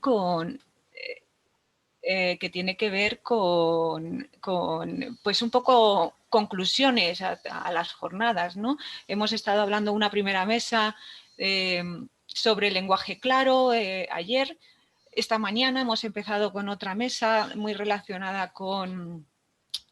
con que tiene que ver con pues un poco conclusiones a las jornadas, ¿no? Hemos estado hablando una primera mesa sobre el lenguaje claro ayer. Esta mañana hemos empezado con otra mesa muy relacionada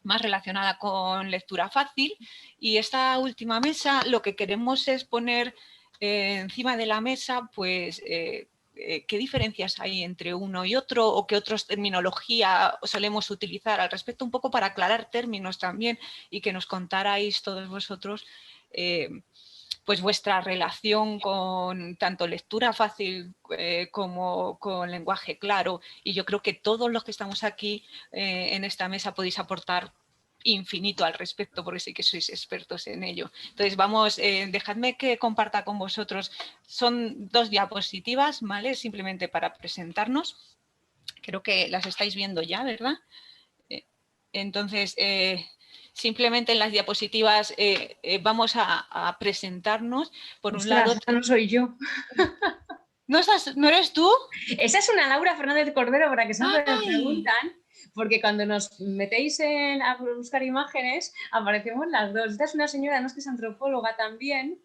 más relacionada con lectura fácil, y esta última mesa lo que queremos es poner encima de la mesa pues qué diferencias hay entre uno y otro, o qué otros terminología solemos utilizar al respecto, un poco para aclarar términos también, y que nos contarais todos vosotros pues vuestra relación con tanto lectura fácil como con lenguaje claro. Y yo creo que todos los que estamos aquí en esta mesa podéis aportar infinito al respecto, porque sí que sois expertos en ello. Entonces vamos, dejadme que comparta con vosotros. Son 2 diapositivas, ¿vale? Simplemente para presentarnos. Creo que las estáis viendo ya, ¿verdad? Entonces, simplemente en las diapositivas vamos a presentarnos. Por un lado, esa no soy yo. ¿No eres tú? Esa es una Laura Fernández Cordero, para que siempre me preguntan, porque cuando nos metéis a buscar imágenes, aparecemos las dos. Esta es una señora, no es que es antropóloga también,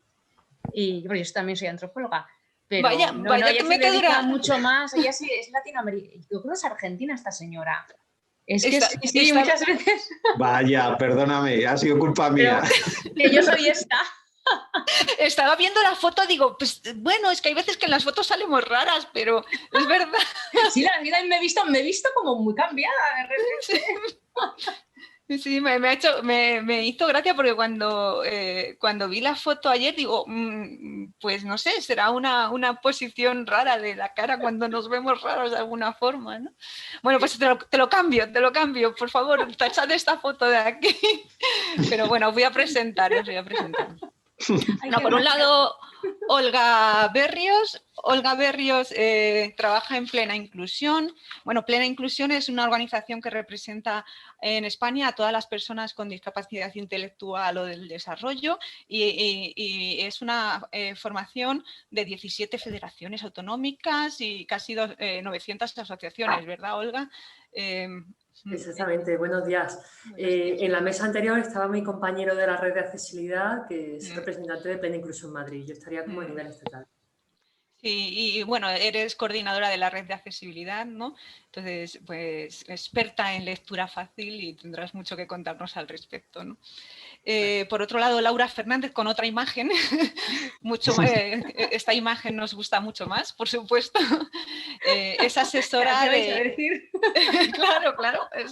y bueno, yo también soy antropóloga, pero Vaya ella que se me dedica quedura. mucho más, ella sí es latinoamericana, yo creo que es argentina esta señora. Es que sí, Esta, muchas veces. Vaya, perdóname, ha sido culpa mía. Pero que yo soy esta. Estaba viendo la foto, digo, pues bueno, es que hay veces que en las fotos salimos raras, pero es verdad. Sí, la vida me he visto como muy cambiada de repente. Sí, me hizo gracia porque cuando vi la foto ayer digo, pues no sé, será una posición rara de la cara cuando nos vemos raros de alguna forma, ¿no? Bueno, pues te lo cambio, por favor, tachad esta foto de aquí. Pero bueno, os voy a presentar. No, por un lado, Olga Berrios. Olga Berrios trabaja en Plena Inclusión. Bueno, Plena Inclusión es una organización que representa en España a todas las personas con discapacidad intelectual o del desarrollo, y es una formación de 17 federaciones autonómicas y casi 900 asociaciones, ¿verdad, Olga? Exactamente, buenos días. En la mesa anterior estaba mi compañero de la red de accesibilidad, que es representante de Plena Inclusión Madrid. Yo estaría como a nivel estatal. Sí, y bueno, eres coordinadora de la red de accesibilidad, ¿no? Entonces, pues experta en lectura fácil y tendrás mucho que contarnos al respecto, ¿no? Por otro lado, Laura Fernández con otra imagen. Esta imagen nos gusta mucho más, por supuesto. Es asesora de... Claro,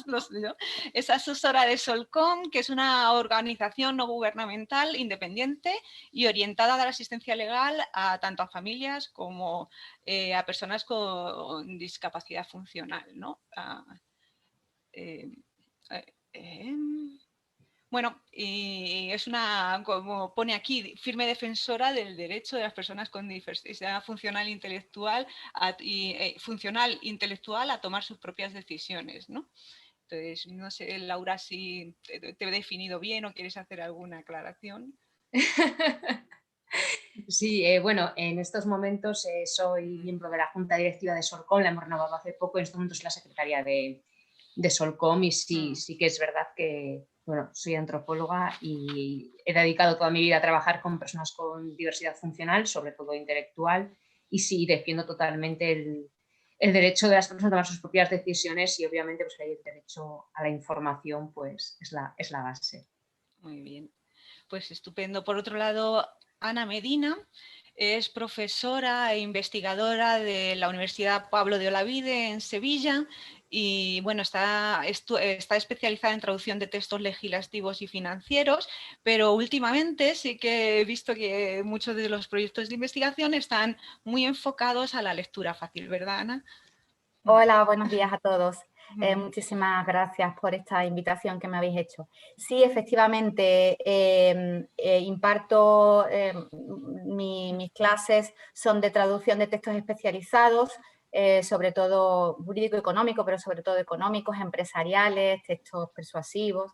lo sé yo. Es asesora de Solcom, que es una organización no gubernamental independiente y orientada a dar asistencia legal tanto a familias como a personas con discapacidad funcional, ¿no? Bueno, y es como pone aquí, firme defensora del derecho de las personas con diversidad funcional intelectual a tomar sus propias decisiones, ¿no? Entonces, no sé, Laura, si te he definido bien o quieres hacer alguna aclaración. Sí, bueno, en estos momentos soy miembro de la Junta Directiva de Solcom, la hemos renovado hace poco, en estos momentos soy la secretaria de Solcom, y sí que es verdad que, bueno, soy antropóloga y he dedicado toda mi vida a trabajar con personas con diversidad funcional, sobre todo intelectual, y sí, defiendo totalmente el derecho de las personas a tomar sus propias decisiones, y obviamente pues el derecho a la información pues es la base. Muy bien, pues estupendo. Por otro lado, Ana Medina es profesora e investigadora de la Universidad Pablo de Olavide en Sevilla, y bueno, está especializada en traducción de textos legislativos y financieros, pero últimamente sí que he visto que muchos de los proyectos de investigación están muy enfocados a la lectura fácil, ¿verdad, Ana? Hola, buenos días a todos. Muchísimas gracias por esta invitación que me habéis hecho. Sí, efectivamente, imparto, mis clases son de traducción de textos especializados, sobre todo jurídico-económico, pero sobre todo económicos, empresariales, textos persuasivos.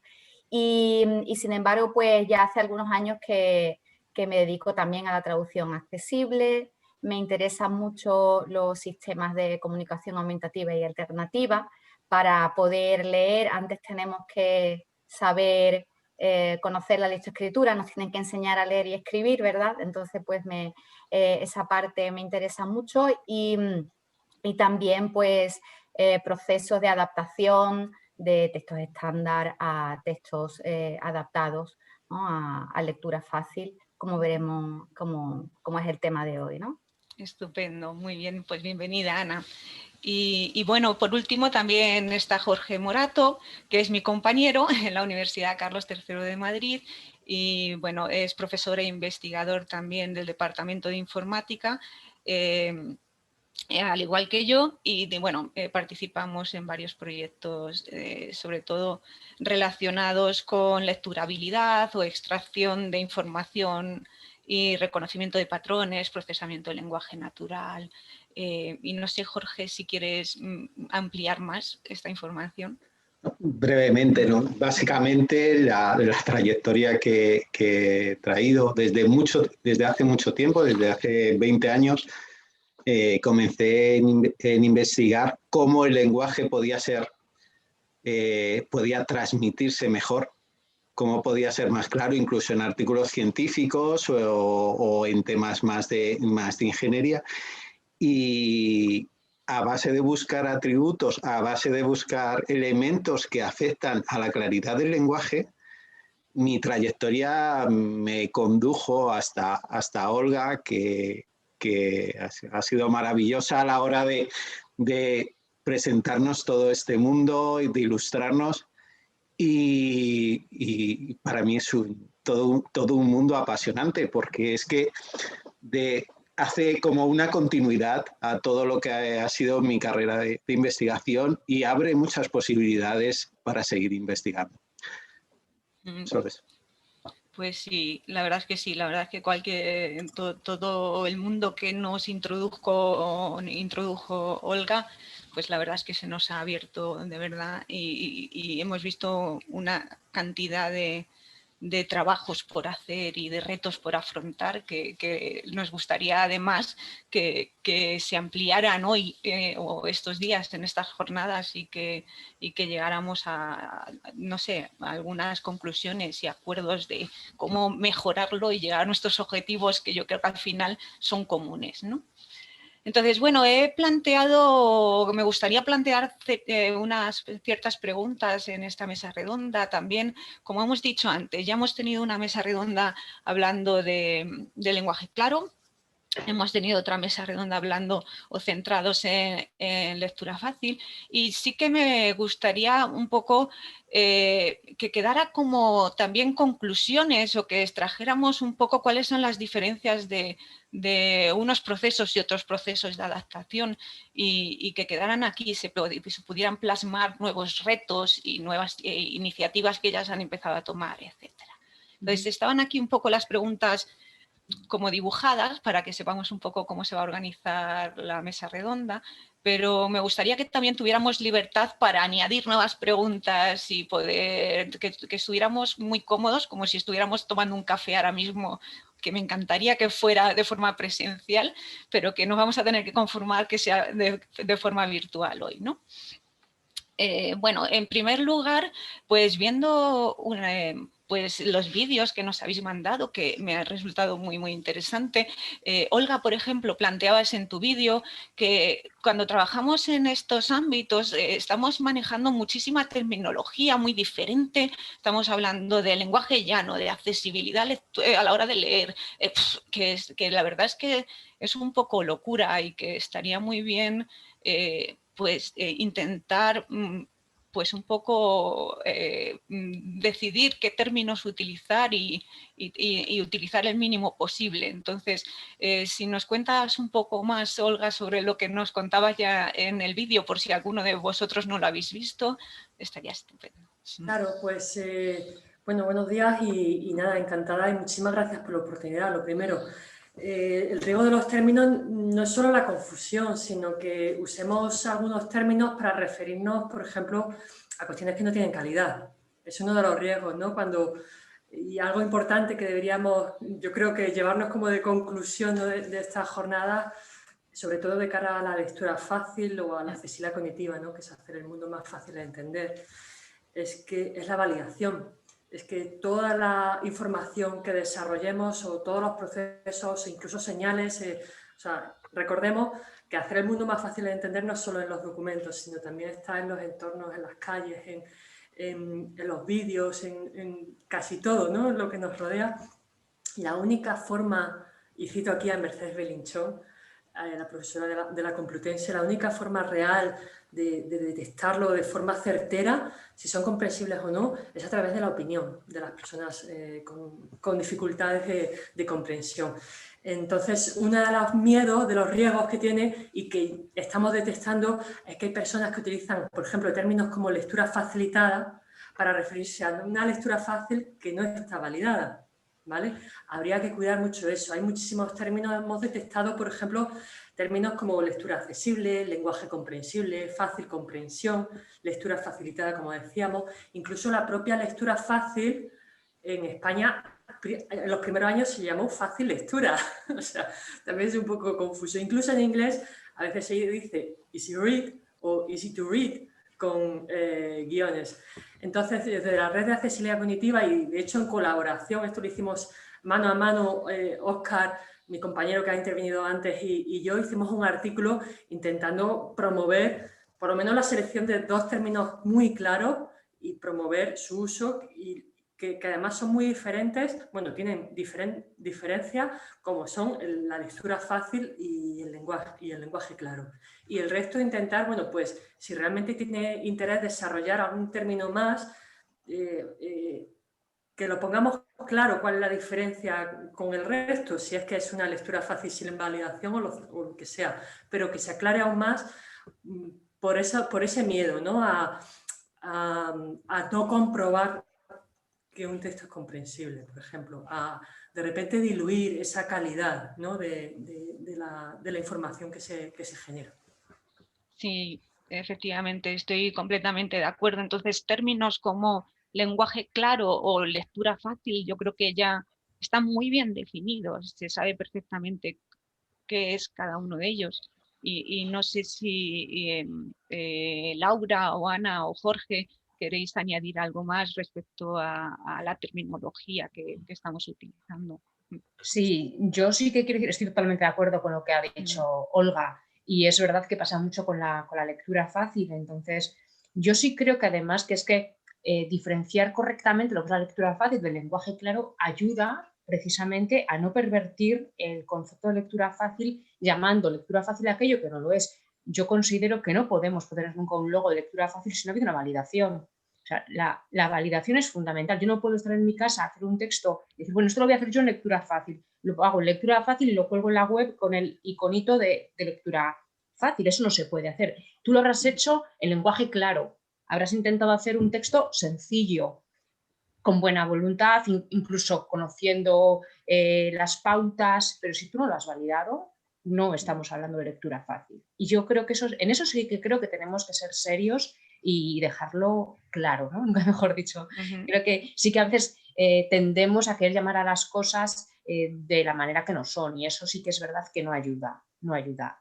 Y sin embargo, pues ya hace algunos años que me dedico también a la traducción accesible. me interesan mucho los sistemas de comunicación aumentativa y alternativa. Para poder leer, antes tenemos que saber conocer la lectoescritura, nos tienen que enseñar a leer y escribir, ¿verdad? Entonces, pues esa parte me interesa mucho y también, pues, procesos de adaptación de textos estándar a textos adaptados, ¿no? a lectura fácil, como veremos como es el tema de hoy, ¿no? Estupendo, muy bien, pues bienvenida, Ana. Y bueno, por último también está Jorge Morato, que es mi compañero en la Universidad Carlos III de Madrid y bueno, es profesor e investigador también del Departamento de Informática, al igual que yo, y bueno, participamos en varios proyectos, sobre todo relacionados con lecturabilidad o extracción de información y reconocimiento de patrones, procesamiento del lenguaje natural. Y no sé, Jorge, si quieres ampliar más esta información. Brevemente, ¿no? Básicamente la trayectoria que he traído desde hace mucho tiempo, desde hace 20 años, comencé en investigar cómo el lenguaje podía transmitirse mejor, cómo podía ser más claro, incluso en artículos científicos o en temas más de ingeniería. Y a base de buscar atributos, a base de buscar elementos que afectan a la claridad del lenguaje, mi trayectoria me condujo hasta Olga, que ha sido maravillosa a la hora de presentarnos todo este mundo y de ilustrarnos. Y para mí es todo un mundo apasionante, porque es que hace como una continuidad a todo lo que ha sido mi carrera de investigación y abre muchas posibilidades para seguir investigando. Sobre eso. Pues sí, la verdad es que sí, la verdad es que todo el mundo que nos introdujo Olga, pues la verdad es que se nos ha abierto de verdad y hemos visto una cantidad de trabajos por hacer y de retos por afrontar que nos gustaría además que se ampliaran hoy o estos días en estas jornadas y que llegáramos a, no sé, a algunas conclusiones y acuerdos de cómo mejorarlo y llegar a nuestros objetivos que yo creo que al final son comunes, ¿no? Entonces, bueno, me gustaría plantear unas ciertas preguntas en esta mesa redonda también. Como hemos dicho antes, ya hemos tenido una mesa redonda hablando de lenguaje claro. Hemos tenido otra mesa redonda hablando o centrados en lectura fácil y sí que me gustaría un poco que quedara como también conclusiones o que extrajéramos un poco cuáles son las diferencias de unos procesos y otros procesos de adaptación y que quedaran aquí y se pudieran plasmar nuevos retos y nuevas iniciativas que ya se han empezado a tomar, etc. Entonces, estaban aquí un poco las preguntas como dibujadas para que sepamos un poco cómo se va a organizar la mesa redonda, pero me gustaría que también tuviéramos libertad para añadir nuevas preguntas y poder que estuviéramos muy cómodos, como si estuviéramos tomando un café ahora mismo, que me encantaría que fuera de forma presencial, pero que no vamos a tener que conformar que sea de forma virtual hoy, ¿no? Bueno, en primer lugar, pues viendo pues los vídeos que nos habéis mandado, que me ha resultado muy, muy interesante. Olga, por ejemplo, planteabas en tu vídeo que cuando trabajamos en estos ámbitos estamos manejando muchísima terminología muy diferente. Estamos hablando de lenguaje llano, de accesibilidad a la hora de leer, que la verdad es que es un poco locura y que estaría muy bien intentar pues un poco decidir qué términos utilizar y utilizar el mínimo posible. Entonces, si nos cuentas un poco más, Olga, sobre lo que nos contabas ya en el vídeo, por si alguno de vosotros no lo habéis visto, estaría estupendo. Claro, pues bueno, buenos días y nada, encantada y muchísimas gracias por la oportunidad. Lo primero, el riesgo de los términos no es solo la confusión, sino que usemos algunos términos para referirnos, por ejemplo, a cuestiones que no tienen calidad. Es uno de los riesgos, ¿no? Cuando Y algo importante que deberíamos, yo creo que llevarnos como de conclusión, ¿no?, de esta jornada, sobre todo de cara a la lectura fácil o a la accesibilidad cognitiva, ¿no?, que es hacer el mundo más fácil de entender, es que es la validación. Es que toda la información que desarrollemos o todos los procesos, incluso señales, o sea, recordemos que hacer el mundo más fácil de entender no es solo en los documentos, sino también está en los entornos, en las calles, en los vídeos, en casi todo, ¿no?, lo que nos rodea. La única forma, y cito aquí a Mercedes Belinchón, la profesora de la Complutense, la única forma real de detectarlo de forma certera, si son comprensibles o no, es a través de la opinión de las personas con dificultades de comprensión. Entonces, uno de los miedos, de los riesgos que tiene y que estamos detectando es que hay personas que utilizan, por ejemplo, términos como lectura facilitada para referirse a una lectura fácil que no está validada, ¿vale? Habría que cuidar mucho eso. Hay muchísimos términos, hemos detectado, por ejemplo, términos como lectura accesible, lenguaje comprensible, fácil comprensión, lectura facilitada, como decíamos. Incluso la propia lectura fácil en España, en los primeros años se llamó fácil lectura. O sea, también es un poco confuso. Incluso en inglés a veces se dice easy read o easy to read con guiones. Entonces, desde la red de accesibilidad cognitiva y de hecho en colaboración, esto lo hicimos mano a mano, Óscar, mi compañero que ha intervenido antes y yo hicimos un artículo intentando promover por lo menos la selección de dos términos muy claros y promover su uso y que además son muy diferentes, bueno, tienen diferencias como son la lectura fácil y el lenguaje claro. Y el resto intentar, bueno, pues si realmente tiene interés desarrollar algún término más, que lo pongamos claro cuál es la diferencia con el resto, si es que es una lectura fácil sin validación o lo que sea, pero que se aclare aún más por ese miedo, ¿no?, a no comprobar que un texto es comprensible, por ejemplo, a de repente diluir esa calidad, ¿no?, de la información que se genera. Sí, efectivamente, estoy completamente de acuerdo. Entonces, términos como lenguaje claro o lectura fácil, yo creo que ya están muy bien definidos, se sabe perfectamente qué es cada uno de ellos. Y no sé si Laura o Ana o Jorge queréis añadir algo más respecto a la terminología que estamos utilizando. Sí, yo sí que quiero decir, estoy totalmente de acuerdo con lo que ha dicho Olga, y es verdad que pasa mucho con la lectura fácil. Entonces, yo sí creo que además que es que diferenciar correctamente lo que es la lectura fácil del lenguaje claro ayuda precisamente a no pervertir el concepto de lectura fácil llamando lectura fácil aquello que no lo es. Yo considero que no podemos poner nunca un logo de lectura fácil si no ha habido una validación. O sea, la validación es fundamental. Yo no puedo estar en mi casa, hacer un texto y decir, bueno, esto lo voy a hacer yo en lectura fácil. Lo hago en lectura fácil y lo cuelgo en la web con el iconito de lectura fácil. Eso no se puede hacer. Tú lo habrás hecho en lenguaje claro. Habrás intentado hacer un texto sencillo, con buena voluntad, incluso conociendo las pautas, pero si tú no lo has validado, no estamos hablando de lectura fácil. Y yo creo que en eso sí que creo que tenemos que ser serios y dejarlo claro, ¿no? Nunca mejor dicho. Creo que sí que a veces tendemos a querer llamar a las cosas de la manera que no son, y eso sí que es verdad que no ayuda.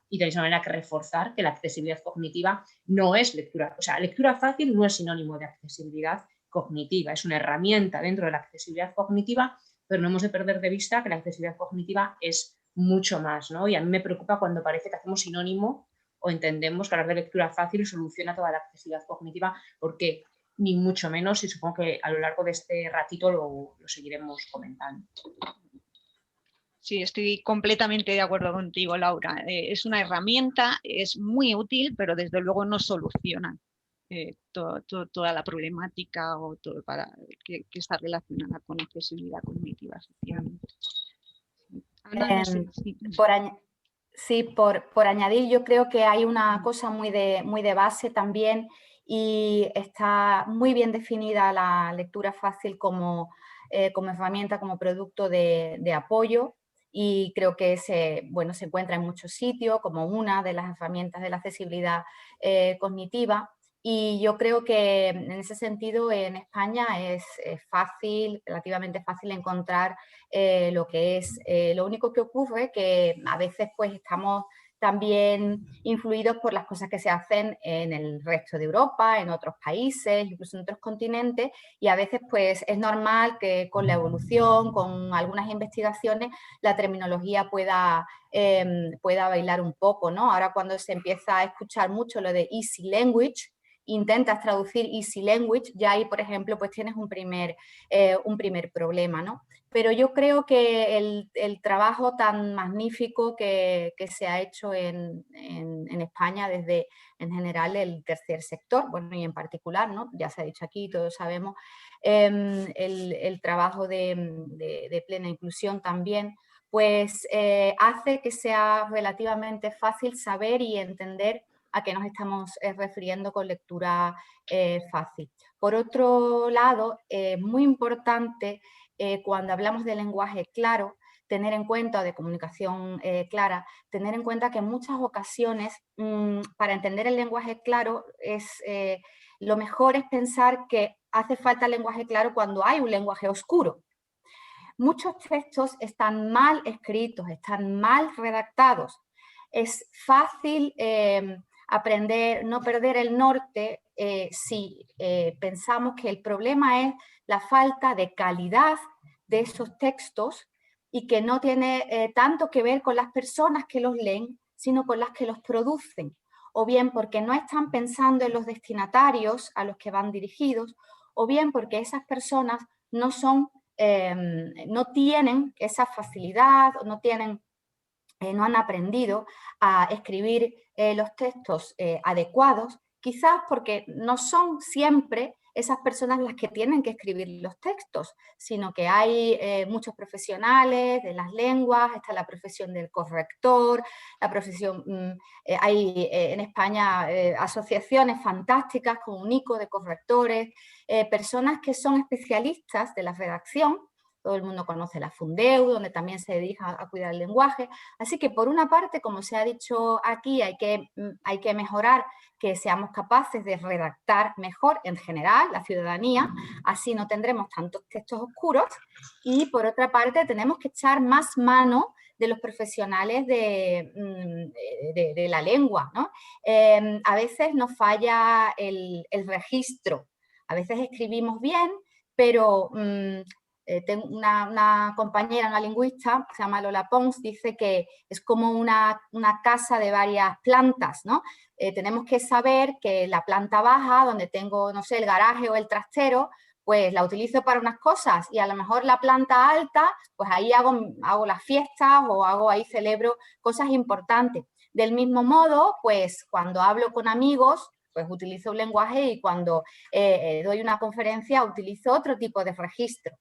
Y de la misma manera que reforzar que la accesibilidad cognitiva no es lectura, o sea, lectura fácil no es sinónimo de accesibilidad cognitiva, es una herramienta dentro de la accesibilidad cognitiva, pero no hemos de perder de vista que la accesibilidad cognitiva es mucho más, ¿no? Y a mí me preocupa cuando parece que hacemos sinónimo o entendemos que hablar de lectura fácil soluciona toda la accesibilidad cognitiva, porque ni mucho menos, y supongo que a lo largo de este ratito lo seguiremos comentando. Sí, estoy completamente de acuerdo contigo, Laura. Es una herramienta, es muy útil, pero desde luego no soluciona toda la problemática o todo que está relacionada con accesibilidad cognitiva, efectivamente. Ana, no sé, sí. Por añadir, yo creo que hay una cosa muy de base también, y está muy bien definida la lectura fácil como herramienta, como producto de apoyo, y creo que se encuentra en muchos sitios como una de las herramientas de la accesibilidad cognitiva, Y yo creo que en ese sentido en España es fácil, relativamente fácil encontrar lo que es. Lo único que ocurre que a veces pues estamos también influidos por las cosas que se hacen en el resto de Europa, en otros países, incluso en otros continentes, y a veces pues es normal que con la evolución, con algunas investigaciones, la terminología pueda bailar un poco, ¿no? Ahora cuando se empieza a escuchar mucho lo de easy language, intentas traducir easy language, ya ahí, por ejemplo, pues tienes un primer problema, ¿no? Pero yo creo que el trabajo tan magnífico que se ha hecho en España desde, en general, el tercer sector, bueno, y en particular, ¿no? Ya se ha dicho aquí, todos sabemos, el trabajo de plena inclusión también, pues hace que sea relativamente fácil saber y entender a qué nos estamos refiriendo con lectura fácil. Por otro lado, es muy importante cuando hablamos de lenguaje claro, tener en cuenta, de comunicación clara, tener en cuenta que en muchas ocasiones para entender el lenguaje claro lo mejor es pensar que hace falta el lenguaje claro cuando hay un lenguaje oscuro. Muchos textos están mal escritos, están mal redactados. Es fácil aprender, no perder el norte si pensamos que el problema es la falta de calidad de esos textos y que no tiene tanto que ver con las personas que los leen, sino con las que los producen. O bien porque no están pensando en los destinatarios a los que van dirigidos, o bien porque esas personas no son no tienen esa facilidad, no han aprendido a escribir los textos adecuados, quizás porque no son siempre esas personas las que tienen que escribir los textos, sino que hay muchos profesionales de las lenguas, está la profesión del corrector, la profesión, hay en España asociaciones fantásticas como UNICO de correctores, personas que son especialistas de la redacción. Todo el mundo conoce la Fundeu, donde también se dedica a cuidar el lenguaje. Así que, por una parte, como se ha dicho aquí, hay que mejorar que seamos capaces de redactar mejor en general la ciudadanía, así no tendremos tantos textos oscuros. Y, por otra parte, tenemos que echar más mano de los profesionales de la lengua, ¿no? A veces nos falla el registro. A veces escribimos bien, pero tengo una compañera, una lingüista, se llama Lola Pons, dice que es como una casa de varias plantas, ¿no? Tenemos que saber que la planta baja, donde tengo, no sé, el garaje o el trastero, pues la utilizo para unas cosas y a lo mejor la planta alta, pues ahí hago las fiestas o ahí celebro cosas importantes. Del mismo modo, pues cuando hablo con amigos, pues utilizo un lenguaje y cuando doy una conferencia utilizo otro tipo de registro.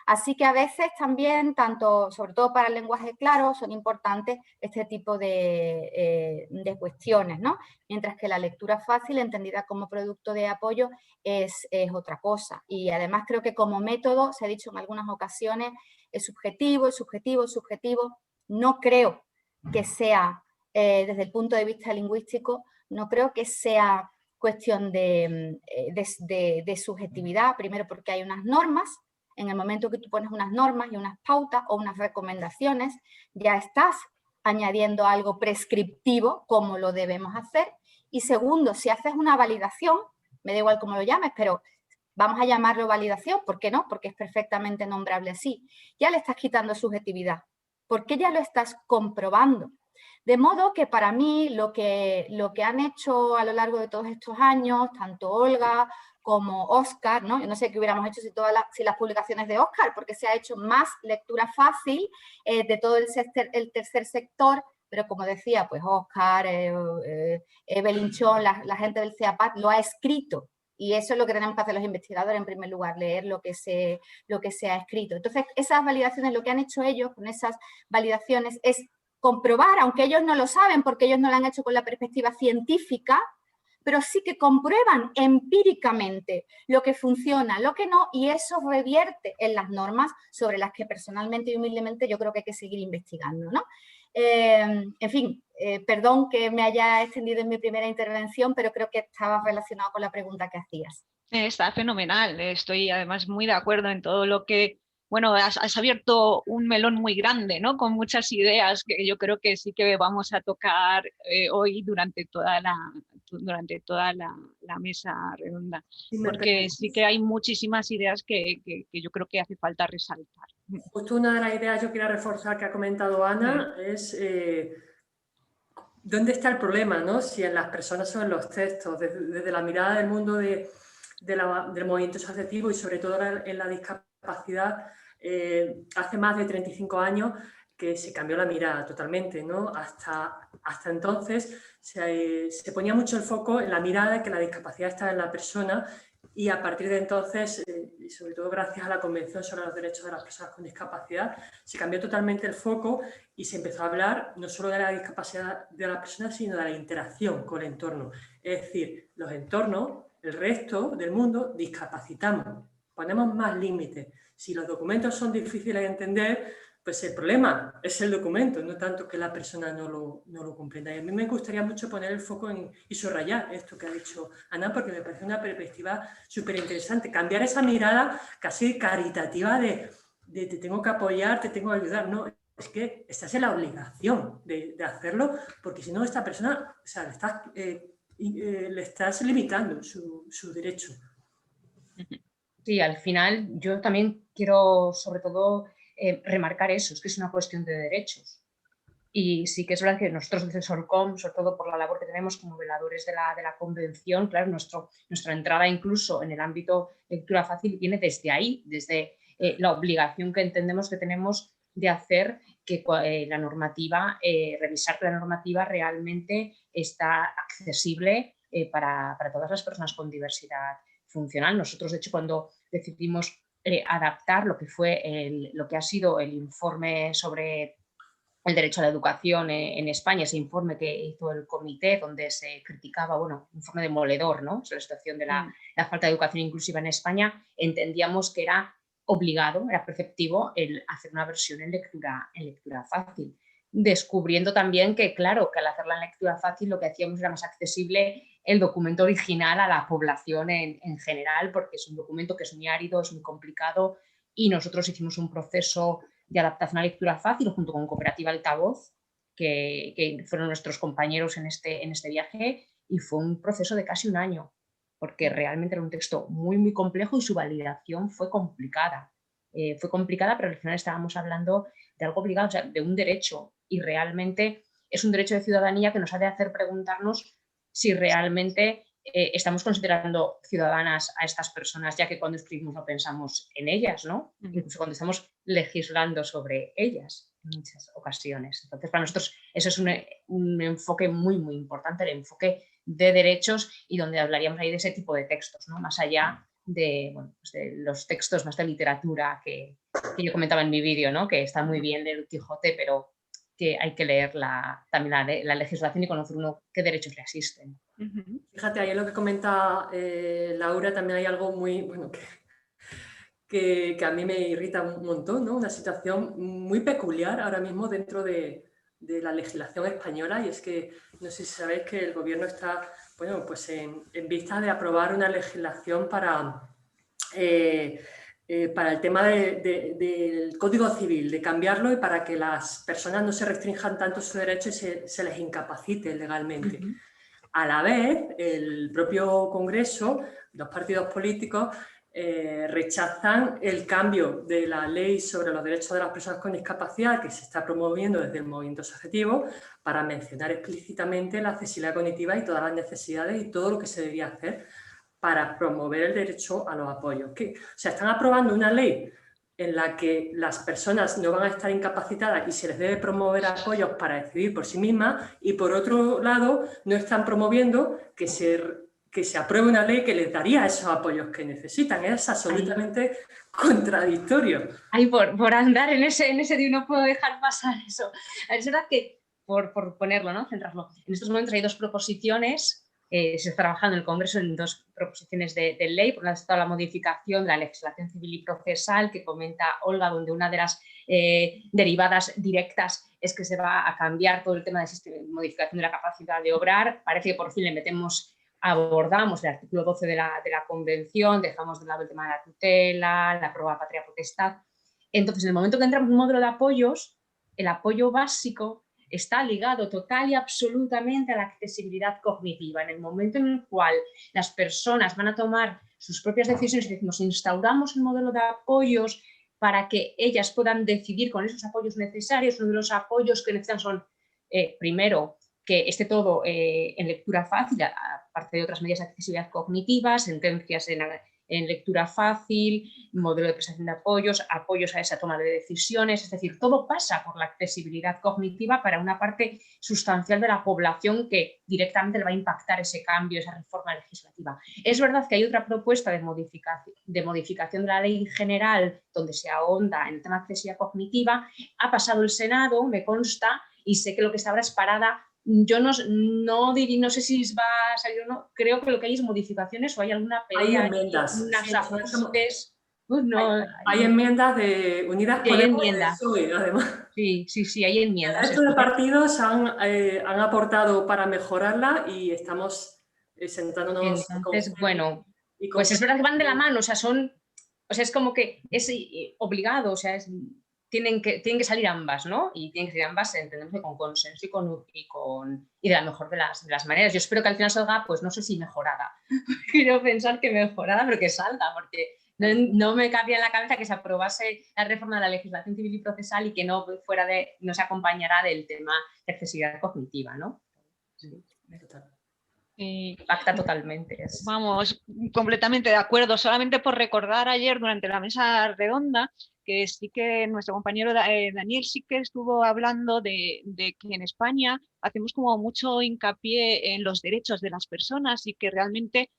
Así que a veces también, sobre todo para el lenguaje claro, son importantes este tipo de cuestiones, ¿no? Mientras que la lectura fácil, entendida como producto de apoyo, es otra cosa. Y además creo que como método, se ha dicho en algunas ocasiones, es subjetivo. No creo que sea, desde el punto de vista lingüístico, no creo que sea cuestión de subjetividad, primero porque hay unas normas. En el momento que tú pones unas normas y unas pautas o unas recomendaciones, ya estás añadiendo algo prescriptivo, como lo debemos hacer. Y segundo, si haces una validación, me da igual cómo lo llames, pero vamos a llamarlo validación, ¿por qué no? Porque es perfectamente nombrable así. Ya le estás quitando subjetividad, porque ya lo estás comprobando. De modo que para mí lo que han hecho a lo largo de todos estos años, tanto Olga como Óscar, ¿no? Yo no sé qué hubiéramos hecho si las publicaciones de Óscar, porque se ha hecho más lectura fácil de todo el tercer sector, pero como decía, pues Óscar, Evelyn Chon, la gente del CEAPAT lo ha escrito. Y eso es lo que tenemos que hacer los investigadores, en primer lugar, leer lo que se ha escrito. Entonces, esas validaciones, lo que han hecho ellos con esas validaciones es comprobar, aunque ellos no lo saben porque ellos no lo han hecho con la perspectiva científica, pero sí que comprueban empíricamente lo que funciona, lo que no, y eso revierte en las normas sobre las que personalmente y humildemente yo creo que hay que seguir investigando, ¿no? En fin, perdón que me haya extendido en mi primera intervención, pero creo que estaba relacionado con la pregunta que hacías. Está fenomenal, estoy además muy de acuerdo en todo lo que, bueno, has abierto un melón muy grande, ¿no? Con muchas ideas que yo creo que sí que vamos a tocar hoy durante toda la mesa redonda, porque sí que hay muchísimas ideas que yo creo que hace falta resaltar. Justo una de las ideas yo quería reforzar que ha comentado Ana es ¿dónde está el problema, no? Si en las personas o en los textos, desde la mirada del mundo del movimiento asociativo y sobre todo en la discapacidad, hace más de 35 años que se cambió la mirada totalmente, ¿no? Hasta entonces se ponía mucho el foco en la mirada de que la discapacidad estaba en la persona y a partir de entonces, y sobre todo gracias a la Convención sobre los Derechos de las Personas con Discapacidad, se cambió totalmente el foco y se empezó a hablar no solo de la discapacidad de la persona, sino de la interacción con el entorno. Es decir, los entornos, el resto del mundo, discapacitamos, ponemos más límites. Si los documentos son difíciles de entender, pues el problema es el documento, no tanto que la persona no lo comprenda. Y a mí me gustaría mucho poner el foco y subrayar esto que ha dicho Ana, porque me parece una perspectiva súper interesante. Cambiar esa mirada casi caritativa de te tengo que apoyar, te tengo que ayudar. No, es que estás en la obligación de hacerlo, porque si no, esta persona, o sea, le estás limitando su derecho. Sí, al final yo también quiero sobre todo remarcar eso, es que es una cuestión de derechos. Y sí que es verdad que nosotros desde Solcom, sobre todo por la labor que tenemos como veladores de la Convención, claro, nuestra entrada incluso en el ámbito lectura fácil viene desde ahí, desde la obligación que entendemos que tenemos de hacer que la normativa, revisar que la normativa realmente está accesible para todas las personas con diversidad funcional. Nosotros, de hecho, cuando decidimos adaptar lo que ha sido el informe sobre el derecho a la educación en España, ese informe que hizo el comité donde se criticaba, bueno, un informe demoledor, ¿no?, sobre la situación de la falta de educación inclusiva en España, entendíamos que era obligado, era preceptivo el hacer una versión en lectura fácil, descubriendo también que, claro, que al hacerla en lectura fácil lo que hacíamos era más accesible el documento original a la población en general, porque es un documento que es muy árido, es muy complicado, y nosotros hicimos un proceso de adaptación a lectura fácil junto con Cooperativa Altavoz, que fueron nuestros compañeros en este viaje, y fue un proceso de casi un año, porque realmente era un texto muy, muy complejo y su validación fue complicada. Pero al final estábamos hablando de algo obligado, o sea, de un derecho, y realmente es un derecho de ciudadanía que nos ha de hacer preguntarnos si realmente estamos considerando ciudadanas a estas personas, ya que cuando escribimos no pensamos en ellas, ¿no? Incluso cuando estamos legislando sobre ellas en muchas ocasiones. Entonces, para nosotros eso es un enfoque muy, muy importante, el enfoque de derechos, y donde hablaríamos ahí de ese tipo de textos, ¿no? Más allá de, bueno, pues de los textos más de literatura que yo comentaba en mi vídeo, ¿no?, que está muy bien leer el Quijote, pero que hay que leer también la legislación y conocer uno qué derechos le asisten. Fíjate, ahí en lo que comenta Laura también hay algo muy, bueno, que a mí me irrita un montón, ¿no? Una situación muy peculiar ahora mismo dentro de la legislación española, y es que, no sé si sabéis que el gobierno está, bueno, pues en vista de aprobar una legislación para el tema del Código Civil, de cambiarlo, y para que las personas no se restrinjan tanto sus derechos y se les incapacite legalmente. A la vez, el propio Congreso, los partidos políticos, rechazan el cambio de la ley sobre los derechos de las personas con discapacidad que se está promoviendo desde el movimiento asociativo, para mencionar explícitamente la accesibilidad cognitiva y todas las necesidades y todo lo que se debería hacer para promover el derecho a los apoyos. O sea, están aprobando una ley en la que las personas no van a estar incapacitadas y se les debe promover apoyos para decidir por sí mismas, y por otro lado no están promoviendo que se apruebe una ley que les daría esos apoyos que necesitan. Es absolutamente contradictorio. Ay, por andar en ese no puedo dejar pasar eso. Es verdad que, por ponerlo, ¿no?, centrarlo, en estos momentos hay dos proposiciones se está trabajando en el Congreso en 2 proposiciones de ley. Por un lado está la modificación de la legislación civil y procesal que comenta Olga, donde una de las derivadas directas es que se va a cambiar todo el tema de modificación de la capacidad de obrar. Parece que por fin abordamos el artículo 12 de la Convención, dejamos de lado el tema de la tutela, la prueba patria potestad. Entonces, en el momento que entramos en un modelo de apoyos, el apoyo básico está ligado total y absolutamente a la accesibilidad cognitiva. En el momento en el cual las personas van a tomar sus propias decisiones y decimos, instauramos el modelo de apoyos para que ellas puedan decidir con esos apoyos necesarios. Uno de los apoyos que necesitan son, primero, que esté todo en lectura fácil, aparte de otras medidas de accesibilidad cognitiva, sentencias en lectura fácil, modelo de prestación de apoyos a esa toma de decisiones, es decir, todo pasa por la accesibilidad cognitiva para una parte sustancial de la población que directamente le va a impactar ese cambio, esa reforma legislativa. Es verdad que hay otra propuesta de modificación de la ley general donde se ahonda en el tema de accesibilidad cognitiva, ha pasado el Senado, me consta, y sé que lo que está ahora es parada. Yo no sé si va a salir o no, creo que lo que hay es modificaciones o hay alguna pelea. Hay enmiendas. Unas ajustes. No, hay enmiendas de Unidas Podemos y de PSOE, además. Sí, hay enmiendas. El resto de partidos han aportado para mejorarla y estamos sentándonos. Entonces, bueno, pues es verdad que van de la mano, es como que es obligado, tienen que salir ambas, ¿no? Y tienen que salir ambas, entendemos que con consenso y de la mejor de las maneras. Yo espero que al final salga, pues no sé si mejorada. Quiero pensar que mejorada, pero que salga, porque no me cabía en la cabeza que se aprobase la reforma de la legislación civil y procesal y que no se acompañara del tema de accesibilidad cognitiva, ¿no? Sí, total. Impacta totalmente. Vamos, completamente de acuerdo. Solamente por recordar ayer durante la mesa redonda que sí que nuestro compañero Daniel sí que estuvo hablando de que en España hacemos como mucho hincapié en los derechos de las personas y que realmente,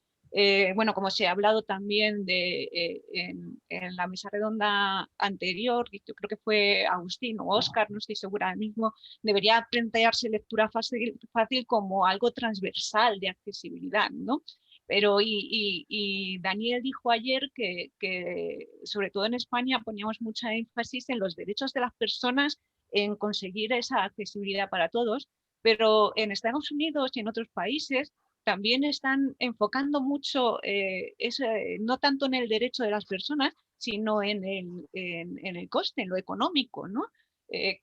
bueno, como se ha hablado también en la mesa redonda anterior, yo creo que fue Agustín o Óscar, no estoy segura ahora mismo, debería plantearse lectura fácil como algo transversal de accesibilidad, ¿no? Pero y Daniel dijo ayer que sobre todo en España poníamos mucha énfasis en los derechos de las personas, en conseguir esa accesibilidad para todos, pero en Estados Unidos y en otros países también están enfocando mucho, no tanto en el derecho de las personas, sino en el coste, en lo económico, ¿no?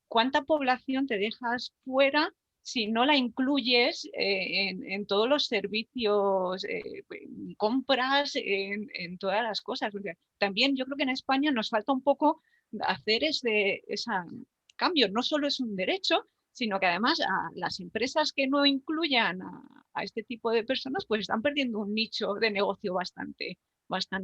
¿Cuánta población te dejas fuera si no la incluyes en todos los servicios, compras, en todas las cosas? Porque también yo creo que en España nos falta un poco hacer ese cambio. No solo es un derecho, sino que además a las empresas que no incluyan a este tipo de personas, pues están perdiendo un nicho de negocio bastante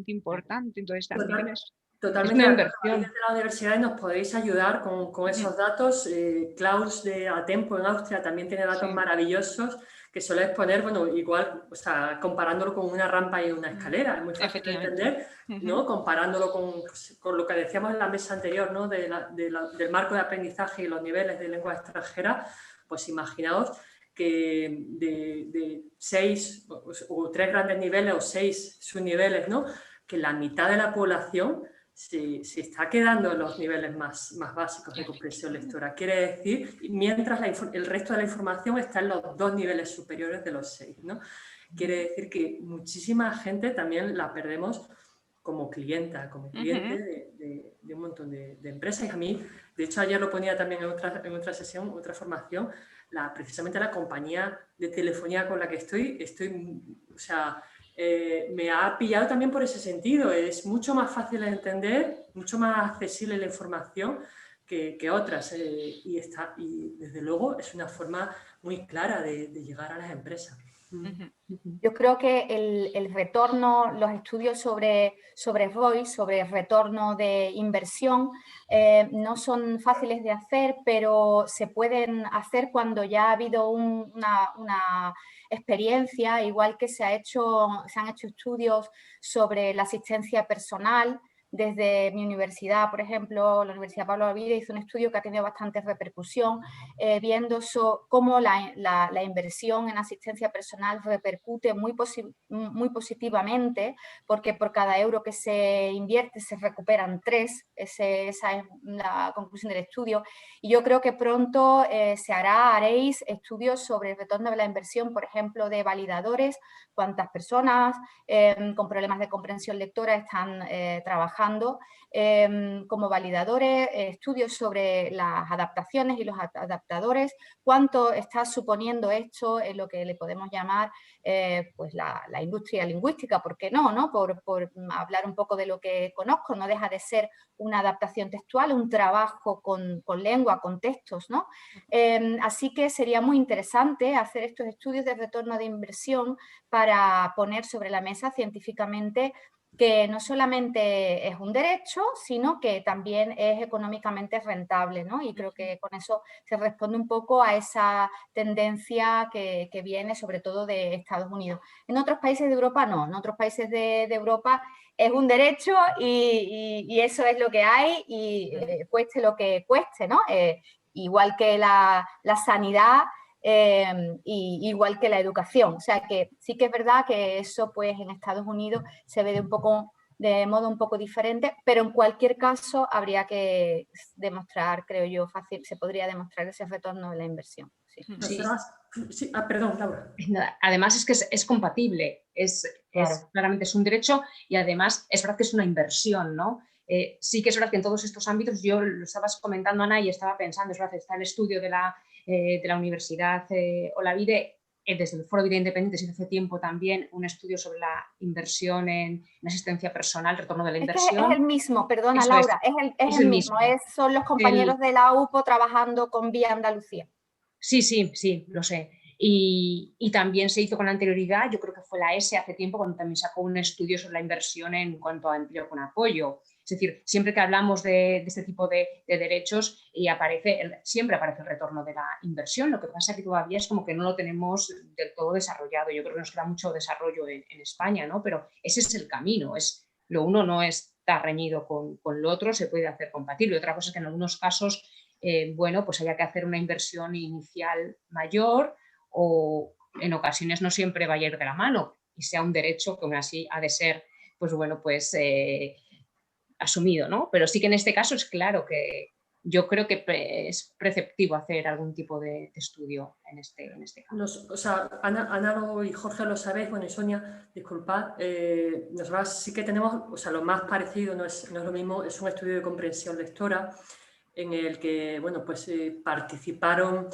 importante. Entonces también Totalmente de acuerdo. Desde la universidad nos podéis ayudar con esos datos. Klaus de Atempo en Austria también tiene datos maravillosos que suele exponer, bueno, igual, o sea, comparándolo con una rampa y una escalera, es muy fácil de entender, ¿no? Comparándolo con lo que decíamos en la mesa anterior, ¿no? Del marco de aprendizaje y los niveles de lengua extranjera, pues imaginaos que de 6 o 3 grandes niveles o 6 subniveles, ¿no? Que la mitad de la población se está quedando en los niveles más básicos de comprensión lectora. Quiere decir, mientras el resto de la información está en los 2 niveles superiores de los 6, ¿no? Quiere decir que muchísima gente también la perdemos como clienta, como cliente de un montón de empresas. Y a mí, de hecho, ayer lo ponía también en otra sesión, otra formación, precisamente la compañía de telefonía con la que estoy, o sea, me ha pillado también por ese sentido. Es mucho más fácil de entender, mucho más accesible la información que otras. Y desde luego es una forma muy clara de llegar a las empresas. Yo creo que el retorno, los estudios sobre ROI, sobre el retorno de inversión, no son fáciles de hacer, pero se pueden hacer cuando ya ha habido una experiencia, igual que se han hecho estudios sobre la asistencia personal, desde mi universidad, por ejemplo, la Universidad Pablo Olavide hizo un estudio que ha tenido bastante repercusión, viendo cómo la inversión en asistencia personal repercute muy positivamente, porque por cada euro que se invierte se recuperan 3, esa es la conclusión del estudio. Y yo creo que pronto haréis estudios sobre el retorno de la inversión, por ejemplo, de validadores, cuántas personas con problemas de comprensión lectora están trabajando como validadores, estudios sobre las adaptaciones y los adaptadores, cuánto está suponiendo esto en lo que le podemos llamar pues la industria lingüística, ¿por qué no? ¿No? Por hablar un poco de lo que conozco, no deja de ser una adaptación textual, un trabajo con lengua, con textos, ¿no? Así que sería muy interesante hacer estos estudios de retorno de inversión para poner sobre la mesa científicamente que no solamente es un derecho, sino que también es económicamente rentable, ¿no? Y creo que con eso se responde un poco a esa tendencia que viene sobre todo de Estados Unidos. En otros países de Europa no, en otros países de Europa es un derecho y eso es lo que hay y cueste lo que cueste, ¿no? Igual que la sanidad, igual que la educación. O sea que sí que es verdad que eso pues en Estados Unidos se ve de modo un poco diferente, pero en cualquier caso habría que demostrar, creo yo, se podría demostrar ese retorno de la inversión. Sí. Sí. Perdón, Laura. Además es que es compatible, Claro. claramente es un derecho y además es verdad que es una inversión, ¿no? Sí que es verdad que en todos estos ámbitos, yo lo estabas comentando, Ana, y estaba pensando, es verdad, está el estudio de la Universidad Olavide, desde el Foro de Vida Independiente se hizo hace tiempo también un estudio sobre la inversión en asistencia personal, retorno de la inversión. Es el mismo, perdona Eso Laura, es el mismo. Son los compañeros de la UPO trabajando con Vía Andalucía. Sí, lo sé. Y también se hizo con anterioridad, yo creo que fue la ESE hace tiempo, cuando también sacó un estudio sobre la inversión en cuanto a empleo con apoyo. Es decir, siempre que hablamos de este tipo de derechos siempre aparece el retorno de la inversión. Lo que pasa es que todavía es como que no lo tenemos del todo desarrollado. Yo creo que nos queda mucho desarrollo en España, ¿no? Pero ese es el camino. Lo uno no está reñido con lo otro, se puede hacer compatible. Otra cosa es que en algunos casos bueno, pues haya que hacer una inversión inicial mayor o en ocasiones no siempre va a ir de la mano y sea un derecho que aún así ha de ser, pues bueno, pues asumido, ¿no? Pero sí que en este caso es claro que yo creo que es preceptivo hacer algún tipo de estudio en este caso. O sea, Ana y Jorge lo sabéis, bueno, y Sonia, disculpad, nosotros sí que tenemos, o sea, lo más parecido, no es lo mismo, es un estudio de comprensión lectora en el que, bueno, pues participaron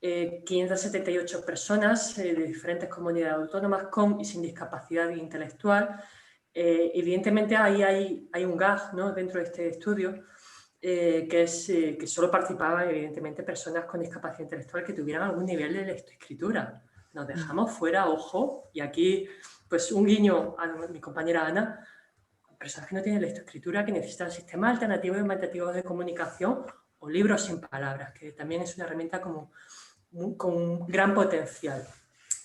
578 personas de diferentes comunidades autónomas con y sin discapacidad intelectual. Evidentemente ahí hay un gag, ¿no?, dentro de este estudio, que solo participaban evidentemente personas con discapacidad intelectual que tuvieran algún nivel de lectoescritura. Nos dejamos fuera, ojo, y aquí pues un guiño a mi compañera Ana, personas que no tienen lectoescritura, que necesitan sistemas alternativos y metativos de comunicación o libros sin palabras, que también es una herramienta con un gran potencial.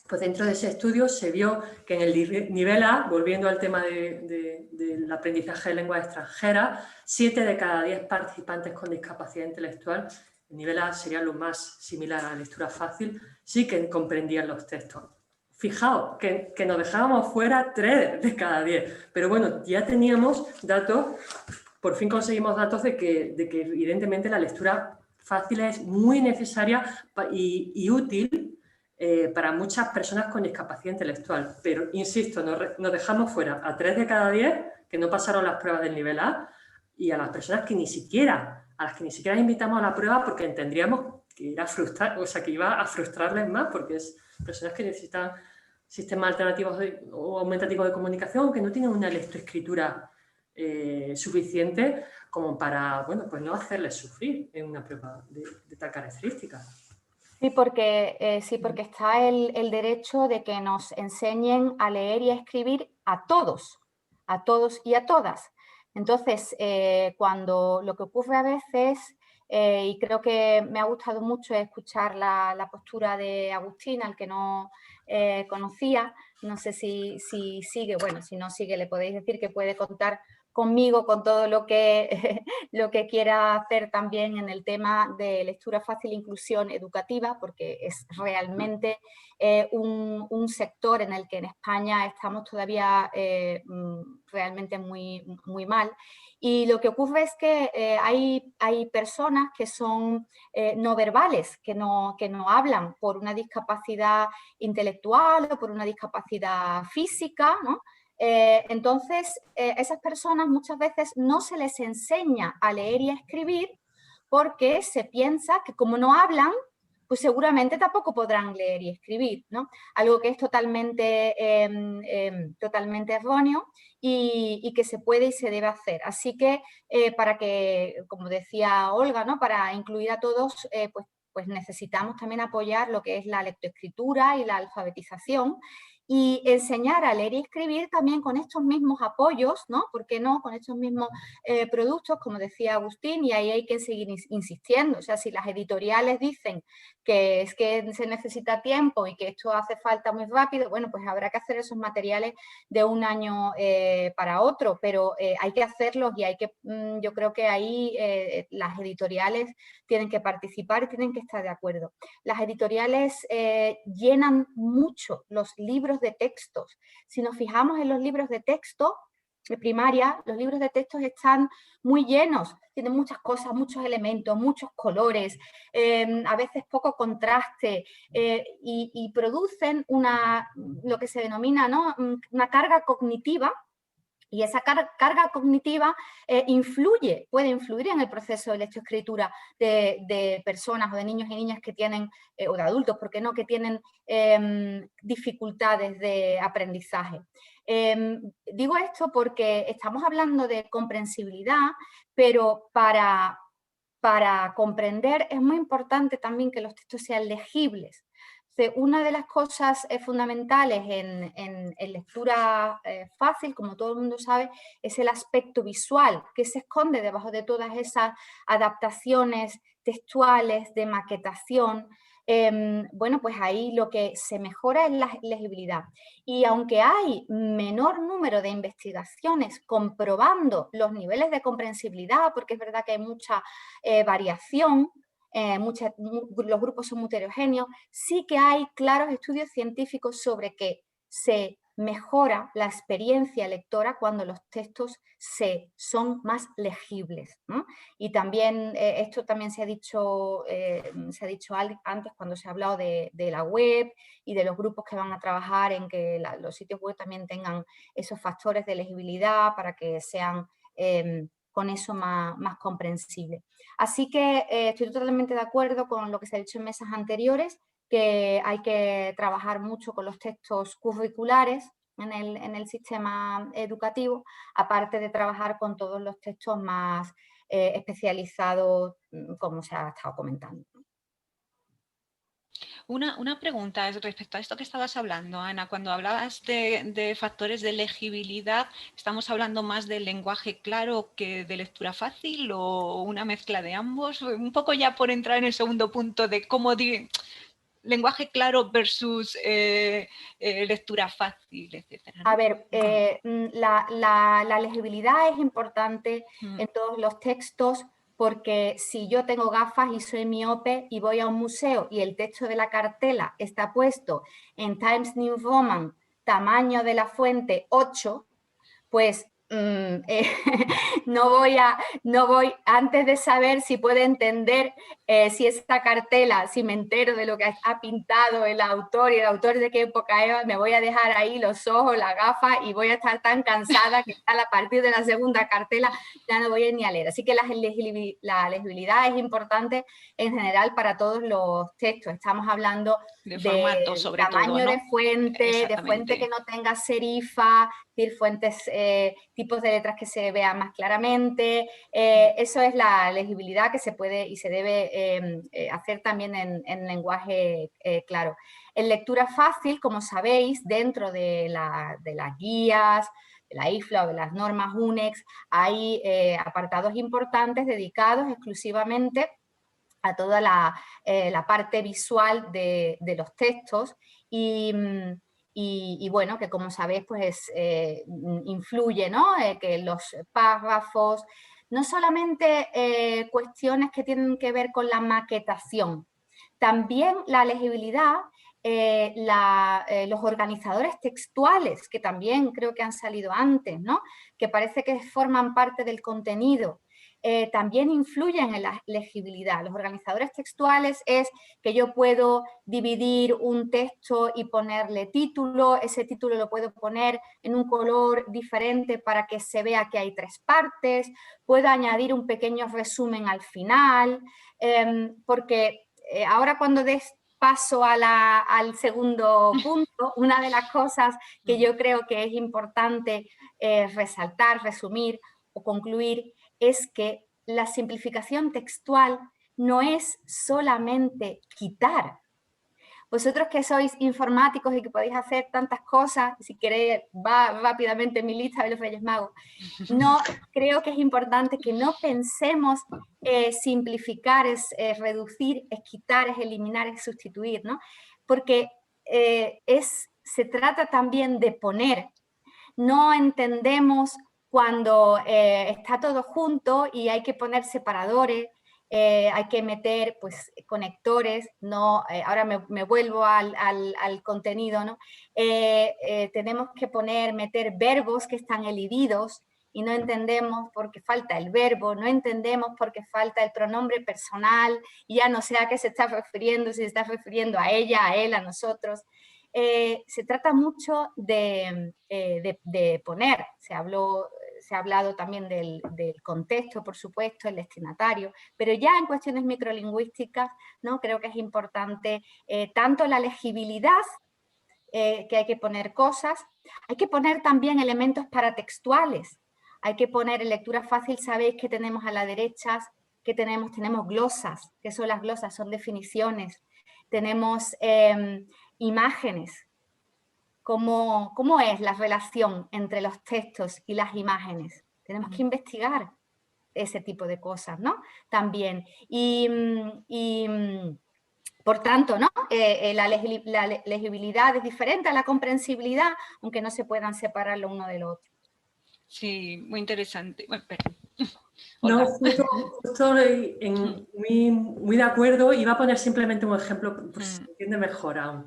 Pues dentro de ese estudio se vio que en el nivel A, volviendo al tema del aprendizaje de lenguas extranjeras, 7 de cada 10 participantes con discapacidad intelectual, el nivel A sería lo más similar a la lectura fácil, sí que comprendían los textos. Fijaos que nos dejábamos fuera 3 de cada 10, pero bueno, ya teníamos datos, por fin conseguimos datos de que evidentemente la lectura fácil es muy necesaria y útil para muchas personas con discapacidad intelectual, pero insisto, nos dejamos fuera a 3 de cada 10 que no pasaron las pruebas del nivel A y a las personas a las que ni siquiera invitamos a la prueba porque entendríamos que iba a frustrarles más, porque es personas que necesitan sistemas alternativos o aumentativos de comunicación que no tienen una lectoescritura suficiente como para, bueno, pues no hacerles sufrir en una prueba de tal característica. Sí, porque está el derecho de que nos enseñen a leer y a escribir a todos y a todas. Entonces, cuando lo que ocurre a veces, y creo que me ha gustado mucho escuchar la postura de Agustín, al que no conocía, no sé si sigue, bueno, si no sigue le podéis decir que puede contar conmigo con todo lo que, lo que quiera hacer también en el tema de lectura fácil e inclusión educativa, porque es realmente un sector en el que en España estamos todavía realmente muy mal. Y lo que ocurre es que hay personas que son no verbales, que no hablan por una discapacidad intelectual o por una discapacidad física, ¿no? Entonces, esas personas muchas veces no se les enseña a leer y a escribir porque se piensa que como no hablan, pues seguramente tampoco podrán leer y escribir, ¿no? Algo que es totalmente, totalmente erróneo y que se puede y se debe hacer. Así que para que, como decía Olga, ¿no? Para incluir a todos, pues necesitamos también apoyar lo que es la lectoescritura y la alfabetización, y enseñar a leer y escribir también con estos mismos apoyos, ¿no? ¿Por qué no? Con estos mismos productos, como decía Agustín, y ahí hay que seguir insistiendo. O sea, si las editoriales dicen que es que se necesita tiempo y que esto hace falta muy rápido, bueno, pues habrá que hacer esos materiales de un año para otro, pero hay que hacerlos y hay que, yo creo que ahí las editoriales tienen que participar y tienen que estar de acuerdo. Las editoriales llenan mucho los libros de textos. Si nos fijamos en los libros de texto de primaria, los libros de textos están muy llenos, tienen muchas cosas, muchos elementos, muchos colores, a veces poco contraste, y producen lo que se denomina, ¿no? Una carga cognitiva. Y esa carga cognitiva puede influir en el proceso de lectoescritura de personas o de niños y niñas que tienen, o de adultos, ¿por qué no?, que tienen dificultades de aprendizaje. Digo esto porque estamos hablando de comprensibilidad, pero para comprender es muy importante también que los textos sean legibles. Una de las cosas fundamentales en lectura fácil, como todo el mundo sabe, es el aspecto visual, que se esconde debajo de todas esas adaptaciones textuales, de maquetación. Bueno, pues ahí lo que se mejora es la legibilidad. Y aunque hay menor número de investigaciones comprobando los niveles de comprensibilidad, porque es verdad que hay mucha variación, los grupos son muy heterogéneos, sí que hay claros estudios científicos sobre que se mejora la experiencia lectora cuando los textos son más legibles, ¿no? Y también, esto también se ha dicho antes cuando se ha hablado de la web y de los grupos que van a trabajar en que los sitios web también tengan esos factores de legibilidad para que sean con eso más comprensible. Así que estoy totalmente de acuerdo con lo que se ha dicho en mesas anteriores, que hay que trabajar mucho con los textos curriculares en el sistema educativo, aparte de trabajar con todos los textos más especializados, como se ha estado comentando. Una pregunta respecto a esto que estabas hablando, Ana. Cuando hablabas de factores de legibilidad, ¿estamos hablando más del lenguaje claro que de lectura fácil o una mezcla de ambos? Un poco ya por entrar en el segundo punto de cómo lenguaje claro versus lectura fácil, etcétera, ¿no? A ver, la legibilidad es importante en todos los textos, porque si yo tengo gafas y soy miope y voy a un museo y el texto de la cartela está puesto en Times New Roman, tamaño de la fuente 8, pues no voy, antes de saber si puedo entender si esta cartela, si me entero de lo que ha pintado el autor y el autor de qué época es, me voy a dejar ahí los ojos, la gafa y voy a estar tan cansada que a partir de la segunda cartela ya no voy ni a leer. Así que la legibilidad es importante en general para todos los textos. Estamos hablando de formato, sobre tamaño todo, ¿no? de fuente que no tenga serifa, es decir, fuentes, tipos de letras que se vean más claramente. Eso es la legibilidad que se puede y se debe hacer también en lenguaje claro. En lectura fácil, como sabéis, dentro de las guías, de la IFLA o de las normas UNEX, hay apartados importantes dedicados exclusivamente a toda la parte visual de los textos, y y bueno, que como sabéis, pues influye, ¿no? Que los párrafos, no solamente cuestiones que tienen que ver con la maquetación, también la legibilidad, los organizadores textuales, que también creo que han salido antes, ¿no? Que parece que forman parte del contenido, también influyen en la legibilidad. Los organizadores textuales es que yo puedo dividir un texto y ponerle título, ese título lo puedo poner en un color diferente para que se vea que hay 3 partes, puedo añadir un pequeño resumen al final, porque ahora cuando des paso al segundo punto, una de las cosas que yo creo que es importante resaltar, resumir o concluir es que la simplificación textual no es solamente quitar. Vosotros que sois informáticos y que podéis hacer tantas cosas, si queréis va rápidamente en mi lista de los Reyes Magos, no, creo que es importante que no pensemos simplificar, es reducir, es quitar, es eliminar, es sustituir, ¿no? Porque se trata también de poner. No entendemos cuando está todo junto y hay que poner separadores, hay que meter pues, conectores, no, ahora me vuelvo al contenido, ¿no? Tenemos que meter verbos que están elididos y no entendemos por qué falta el verbo, no entendemos por qué falta el pronombre personal, y ya no sé a qué se está refiriendo, si se está refiriendo a ella, a él, a nosotros. Se trata mucho de poner, se ha hablado también del contexto, por supuesto, el destinatario, pero ya en cuestiones microlingüísticas, ¿no? Creo que es importante tanto la legibilidad, que hay que poner cosas, hay que poner también elementos paratextuales, hay que poner en lectura fácil, sabéis que tenemos a la derecha, que tenemos glosas, ¿qué son las glosas? Son definiciones, tenemos imágenes. ¿Cómo es la relación entre los textos y las imágenes? Tenemos que investigar ese tipo de cosas, ¿no? También. Por tanto, ¿no? La legibilidad es diferente a la comprensibilidad, aunque no se puedan separar lo uno del otro. Sí, muy interesante. Bueno, perdón. No, justo muy de acuerdo. Iba a poner simplemente un ejemplo, por si se entiende mejor aún.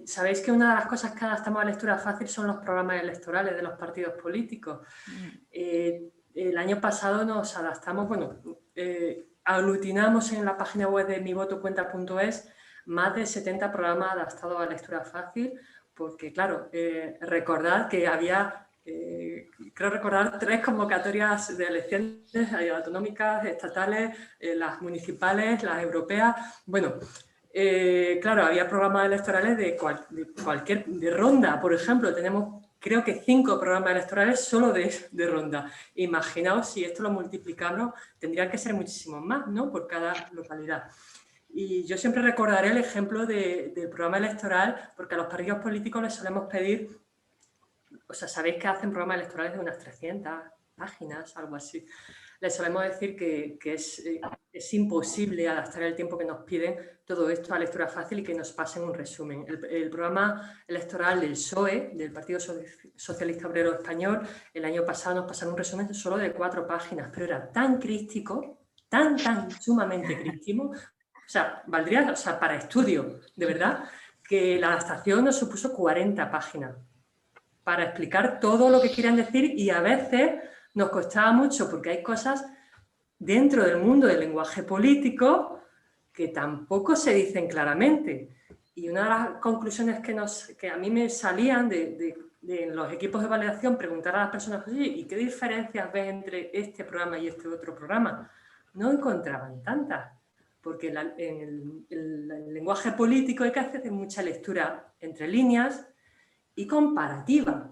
Sabéis que una de las cosas que adaptamos a lectura fácil son los programas electorales de los partidos políticos. El año pasado nos adaptamos, aglutinamos en la página web de mivotocuenta.es más de 70 programas adaptados a lectura fácil, porque claro, recordad que había... creo recordar 3 convocatorias de elecciones autonómicas, estatales, las municipales, las europeas. Bueno, claro, había programas electorales de ronda, por ejemplo. Tenemos, creo que 5 programas electorales solo de ronda. Imaginaos si esto lo multiplicamos, tendría que ser muchísimo más, ¿no? Por cada localidad. Y yo siempre recordaré el ejemplo del programa electoral, porque a los partidos políticos les solemos pedir... O sea, sabéis que hacen programas electorales de unas 300 páginas, algo así. Les solemos decir que es imposible adaptar el tiempo que nos piden todo esto a lectura fácil y que nos pasen un resumen. El programa electoral del PSOE, del Partido Socialista Obrero Español, el año pasado nos pasaron un resumen solo de 4 páginas, pero era tan críptico, tan sumamente críptico, o sea, valdría para estudio, de verdad, que la adaptación nos supuso 40 páginas. Para explicar todo lo que querían decir, y a veces nos costaba mucho porque hay cosas dentro del mundo del lenguaje político que tampoco se dicen claramente. Y una de las conclusiones que a mí me salían de los equipos de validación, preguntar a las personas, oye, ¿y qué diferencias ves entre este programa y este otro programa? No encontraban tantas, porque en el lenguaje político hay que hacer mucha lectura entre líneas y comparativa.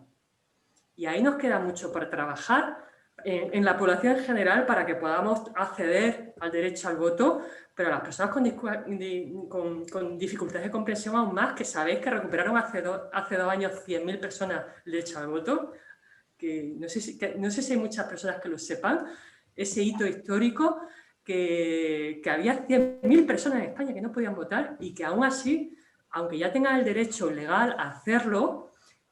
Y ahí nos queda mucho por trabajar en la población en general para que podamos acceder al derecho al voto, pero a las personas con dificultades de comprensión aún más, que sabéis que recuperaron hace 2 años 100.000 personas el derecho al voto, que no sé si hay muchas personas que lo sepan, ese hito histórico que había 100.000 personas en España que no podían votar y que aún así aunque ya tengan el derecho legal a hacerlo,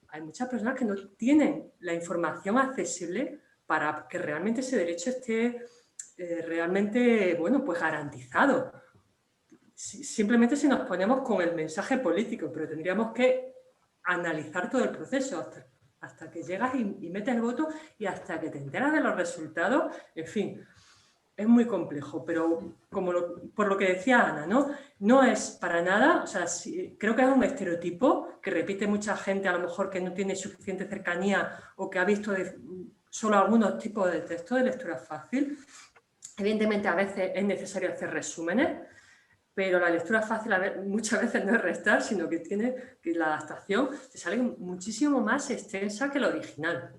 hay muchas personas que no tienen la información accesible para que realmente ese derecho esté realmente, bueno, pues garantizado. Simplemente si nos ponemos con el mensaje político, pero tendríamos que analizar todo el proceso hasta que llegas y metes el voto y hasta que te enteras de los resultados. En fin, es muy complejo, pero por lo que decía Ana, no es para nada, o sea, creo que es un estereotipo que repite mucha gente, a lo mejor que no tiene suficiente cercanía o que ha visto solo algunos tipos de texto de lectura fácil. Evidentemente, a veces es necesario hacer resúmenes, pero la lectura fácil muchas veces no es restar, sino que tiene que la adaptación te sale muchísimo más extensa que la original.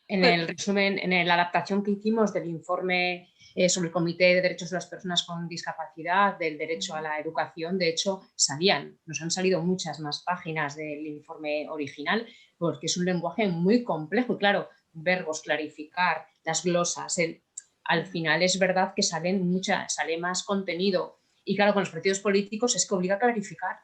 En el resumen, en la adaptación que hicimos del informe sobre el Comité de Derechos de las Personas con Discapacidad, del derecho a la educación, de hecho, nos han salido muchas más páginas del informe original, porque es un lenguaje muy complejo y claro, verbos, clarificar, las glosas, al final es verdad que sale más contenido y claro, con los partidos políticos es que obliga a clarificar.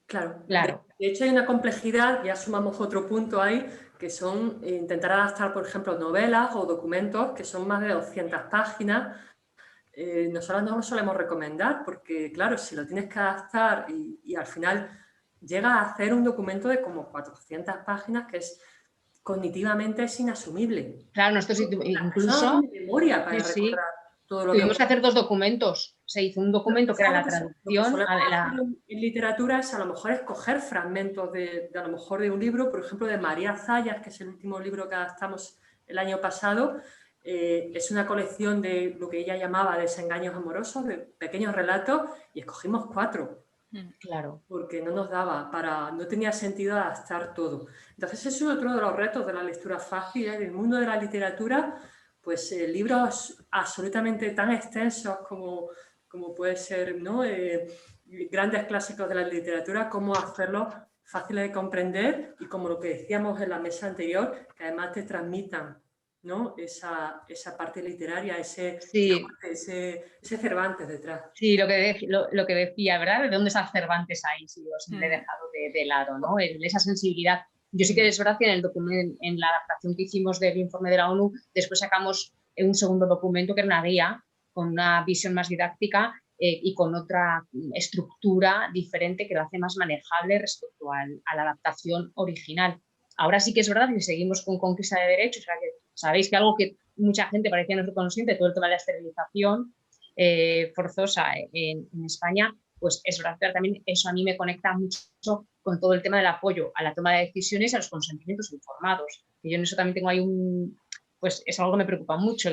Claro. Claro. De hecho, hay una complejidad, ya sumamos otro punto ahí, que son intentar adaptar, por ejemplo, novelas o documentos que son más de 200 páginas. Nosotros no lo solemos recomendar porque, claro, si lo tienes que adaptar y al final llegas a hacer un documento de como 400 páginas que cognitivamente es inasumible. Claro, nosotros incluso... No tiene memoria para recordar todo lo tuvimos que hacer 2 documentos. Se hizo un documento que era la traducción. Lo que hacer en literatura es a lo mejor escoger fragmentos a lo mejor de un libro, por ejemplo, de María Zayas, que es el último libro que adaptamos el año pasado. Es una colección de lo que ella llamaba desengaños amorosos, de pequeños relatos, y escogimos 4. Claro. Porque no nos daba no tenía sentido adaptar todo. Entonces, ese es otro de los retos de la lectura fácil. En el mundo de la literatura, pues libros absolutamente tan extensos como puede ser, ¿no? Grandes clásicos de la literatura, cómo hacerlos fáciles de comprender y como lo que decíamos en la mesa anterior, que además te transmitan, ¿no? Esa parte literaria, ese Cervantes detrás. Sí, lo que decía, ¿verdad? ¿De dónde está Cervantes ahí? Si os he dejado de lado, ¿no? Esa sensibilidad. Yo sí que es verdad que en el documento, en la adaptación que hicimos del informe de la ONU, después sacamos un segundo documento que era una guía con una visión más didáctica y con otra estructura diferente que lo hace más manejable respecto a la adaptación original. Ahora sí que es verdad que seguimos con conquista de derechos, o sea que sabéis que algo que mucha gente parecía no ser consciente, todo el tema de la esterilización forzosa en España, pues es verdad que también eso a mí me conecta mucho con todo el tema del apoyo a la toma de decisiones y a los consentimientos informados. Y yo en eso también tengo ahí pues es algo que me preocupa mucho.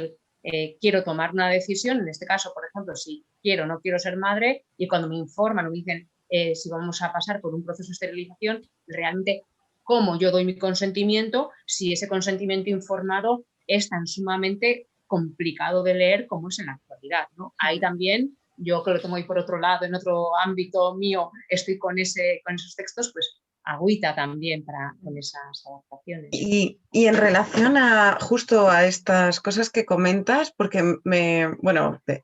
Quiero tomar una decisión, en este caso, por ejemplo, si quiero o no quiero ser madre, y cuando me informan o me dicen si vamos a pasar por un proceso de esterilización, realmente cómo yo doy mi consentimiento, si ese consentimiento informado es tan sumamente complicado de leer como es en la actualidad, ¿no? Ahí también, yo que lo tomo ahí por otro lado, en otro ámbito mío, estoy con esos textos, pues agüita también con esas adaptaciones. Y en relación justo a estas cosas que comentas, porque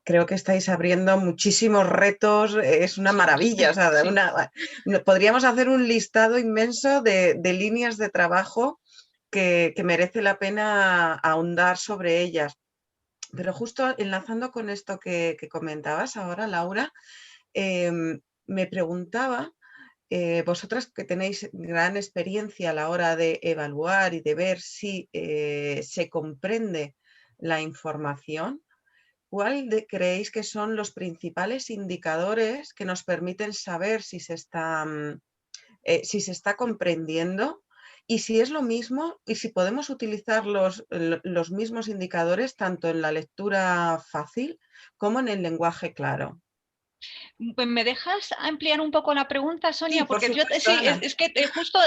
creo que estáis abriendo muchísimos retos, es una maravilla, o sea, podríamos hacer un listado inmenso de líneas de trabajo que merece la pena ahondar sobre ellas. Pero justo enlazando con esto que comentabas ahora, Laura, me preguntaba, vosotras que tenéis gran experiencia a la hora de evaluar y de ver si se comprende la información, ¿cuál creéis que son los principales indicadores que nos permiten saber si se está comprendiendo? Y si es lo mismo, y si podemos utilizar los mismos indicadores tanto en la lectura fácil como en el lenguaje claro. Pues ¿me dejas ampliar un poco la pregunta, Sonia? Sí, porque supuesto, es que justo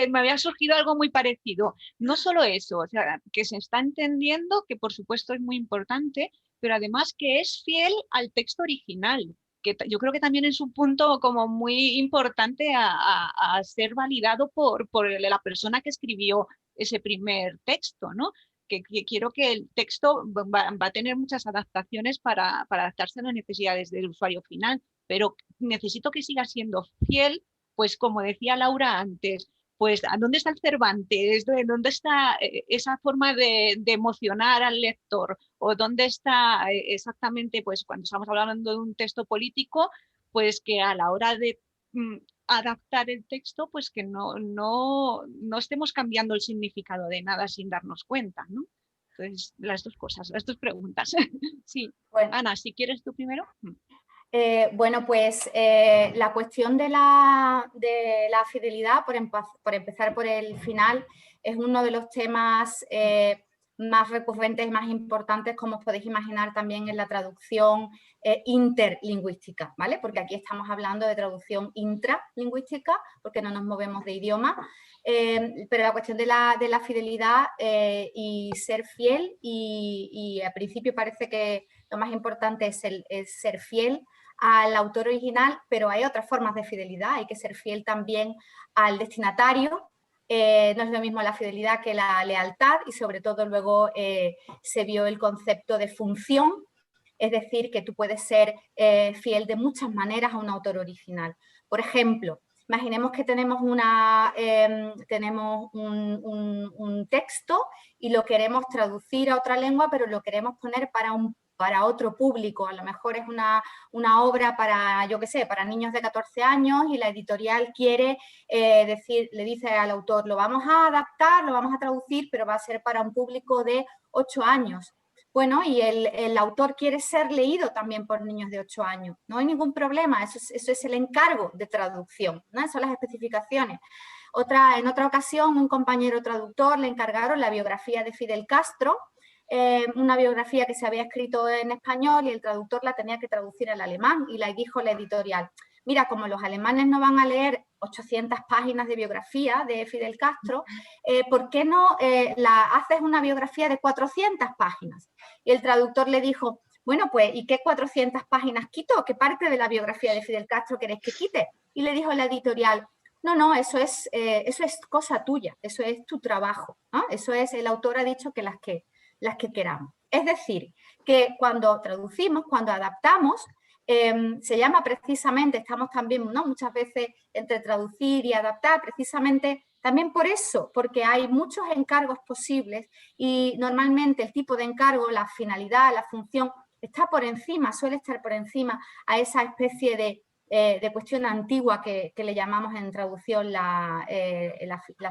me había surgido algo muy parecido. No solo eso, o sea, que se está entendiendo, que por supuesto es muy importante, pero además que es fiel al texto original, que yo creo que también es un punto como muy importante a ser validado por la persona que escribió ese primer texto, ¿no? Que quiero que el texto va a tener muchas adaptaciones para adaptarse a las necesidades del usuario final, pero necesito que siga siendo fiel, pues como decía Laura antes, pues ¿dónde está el Cervantes? ¿Dónde está esa forma de emocionar al lector? ¿O dónde está exactamente, pues cuando estamos hablando de un texto político, pues que a la hora de adaptar el texto, pues que no estemos cambiando el significado de nada sin darnos cuenta, ¿no? Entonces, las dos cosas, las dos preguntas. Sí. Bueno. Ana, si quieres tú primero. Bueno, pues la cuestión de la fidelidad, por empezar por el final, es uno de los temas más recurrentes y más importantes, como os podéis imaginar, también en la traducción interlingüística, ¿vale? Porque aquí estamos hablando de traducción intralingüística, porque no nos movemos de idioma, pero la cuestión de la fidelidad y ser fiel, y al principio parece que lo más importante es ser fiel al autor original, pero hay otras formas de fidelidad, hay que ser fiel también al destinatario, no es lo mismo la fidelidad que la lealtad, y sobre todo luego se vio el concepto de función, es decir, que tú puedes ser fiel de muchas maneras a un autor original. Por ejemplo, imaginemos que tenemos un texto y lo queremos traducir a otra lengua, pero lo queremos poner para otro público. A lo mejor es una obra para, yo qué sé, para niños de 14 años, y la editorial quiere le dice al autor, lo vamos a adaptar, lo vamos a traducir, pero va a ser para un público de 8 años. Bueno, y el autor quiere ser leído también por niños de 8 años. No hay ningún problema, eso es el encargo de traducción, ¿no? Son las especificaciones. En otra ocasión, un compañero traductor le encargaron la biografía de Fidel Castro, una biografía que se había escrito en español, y el traductor la tenía que traducir al alemán, y le dijo la editorial, mira, como los alemanes no van a leer 800 páginas de biografía de Fidel Castro, ¿por qué no haces una biografía de 400 páginas? Y el traductor le dijo, bueno, pues, ¿y qué 400 páginas quito? ¿Qué parte de la biografía de Fidel Castro queréis que quite? Y le dijo la editorial, no, eso es cosa tuya, eso es tu trabajo, ¿no? Eso es, el autor ha dicho que las que queramos. Es decir, que cuando traducimos, cuando adaptamos, se llama precisamente, estamos también, ¿no?, muchas veces entre traducir y adaptar, precisamente también por eso, porque hay muchos encargos posibles, y normalmente el tipo de encargo, la finalidad, la función, está por encima, suele estar por encima a esa especie de cuestión antigua que le llamamos en traducción la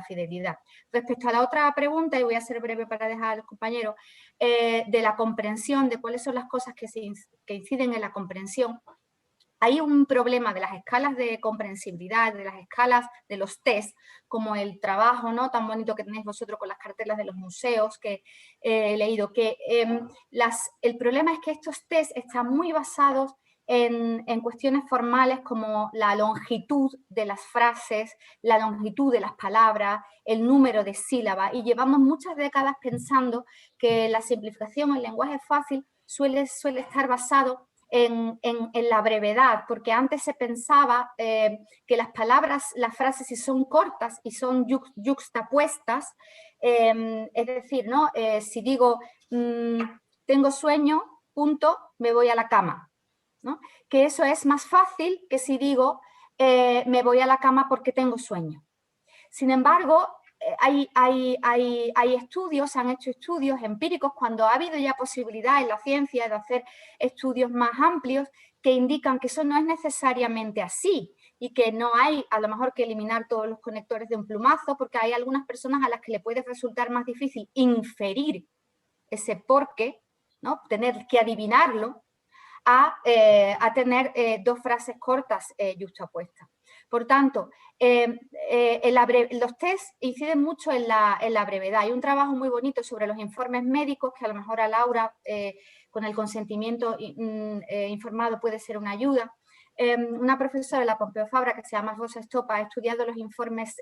fidelidad. Respecto a la otra pregunta, y voy a ser breve para dejar al compañero, de la comprensión, de cuáles son las cosas que inciden en la comprensión, hay un problema de las escalas de comprensibilidad, de las escalas de los test, como el trabajo, ¿no?, tan bonito que tenéis vosotros con las cartelas de los museos, que he leído, que el problema es que estos test están muy basados en cuestiones formales como la longitud de las frases, la longitud de las palabras, el número de sílabas, y llevamos muchas décadas pensando que la simplificación, el lenguaje fácil, suele estar basado en la brevedad, porque antes se pensaba que las palabras, las frases, si son cortas y son yuxtapuestas, es decir, ¿no?, si digo tengo sueño, punto, me voy a la cama, ¿no?, que eso es más fácil que si digo me voy a la cama porque tengo sueño. Sin embargo, hay estudios, se han hecho estudios empíricos, cuando ha habido ya posibilidad en la ciencia de hacer estudios más amplios, que indican que eso no es necesariamente así, y que no hay a lo mejor que eliminar todos los conectores de un plumazo, porque hay algunas personas a las que le puede resultar más difícil inferir ese porqué, ¿no?, tener que adivinarlo, a tener dos frases cortas yuxtapuestas. Por tanto, los test inciden mucho en la brevedad. Hay un trabajo muy bonito sobre los informes médicos, que a lo mejor a Laura, con el consentimiento informado, puede ser una ayuda. Una profesora de la Pompeu Fabra, que se llama Rosa Estopa, ha estudiado los informes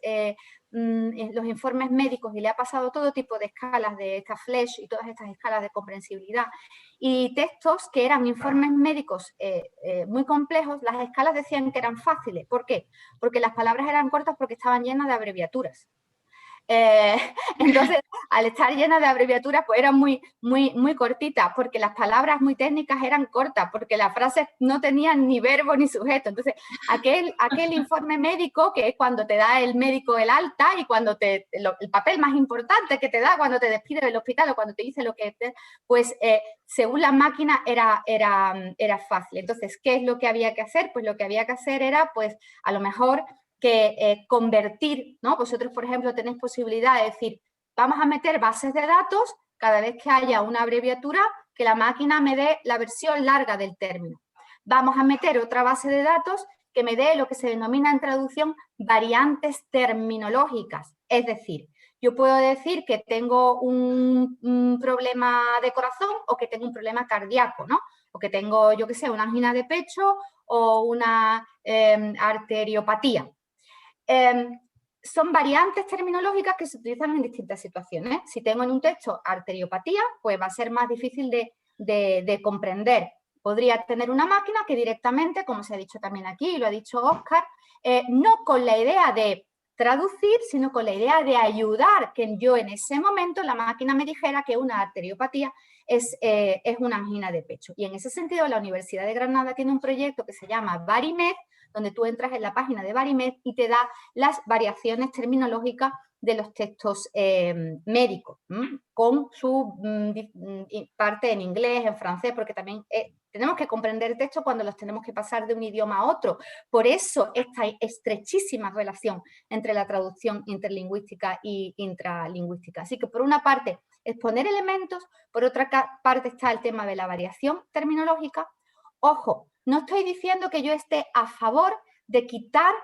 médicos, y le ha pasado todo tipo de escalas, de esta Flesch y todas estas escalas de comprensibilidad, y textos que eran informes médicos muy complejos, las escalas decían que eran fáciles. ¿Por qué? Porque las palabras eran cortas, porque estaban llenas de abreviaturas. Entonces, al estar llena de abreviaturas, pues eran muy cortitas, porque las palabras muy técnicas eran cortas, porque las frases no tenían ni verbo ni sujeto. Entonces, aquel informe médico, que es cuando te da el médico el alta y cuando el papel más importante que te da cuando te despide del hospital o cuando te dice lo que pues según la máquina era fácil. Entonces, ¿qué es lo que había que hacer? Pues lo que había que hacer era, pues, a lo mejor que convertir, ¿no? Vosotros, por ejemplo, tenéis posibilidad de decir, vamos a meter bases de datos cada vez que haya una abreviatura, que la máquina me dé la versión larga del término. Vamos a meter otra base de datos que me dé lo que se denomina en traducción variantes terminológicas. Es decir, yo puedo decir que tengo un problema de corazón o que tengo un problema cardíaco, ¿no? O que tengo, yo qué sé, una angina de pecho o una arteriopatía. Son variantes terminológicas que se utilizan en distintas situaciones. Si tengo en un texto arteriopatía, pues va a ser más difícil de comprender. Podría tener una máquina que directamente, como se ha dicho también aquí, y lo ha dicho Óscar, no con la idea de traducir, sino con la idea de ayudar que yo en ese momento la máquina me dijera que una arteriopatía es una angina de pecho. Y en ese sentido, la Universidad de Granada tiene un proyecto que se llama VariMed, donde tú entras en la página de VariMed y te da las variaciones terminológicas de los textos médicos, con su parte en inglés, en francés, porque también tenemos que comprender textos cuando los tenemos que pasar de un idioma a otro. Por eso esta estrechísima relación entre la traducción interlingüística y intralingüística. Así que por una parte, exponer elementos, por otra parte está el tema de la variación terminológica. Ojo, no estoy diciendo que yo esté a favor de quitar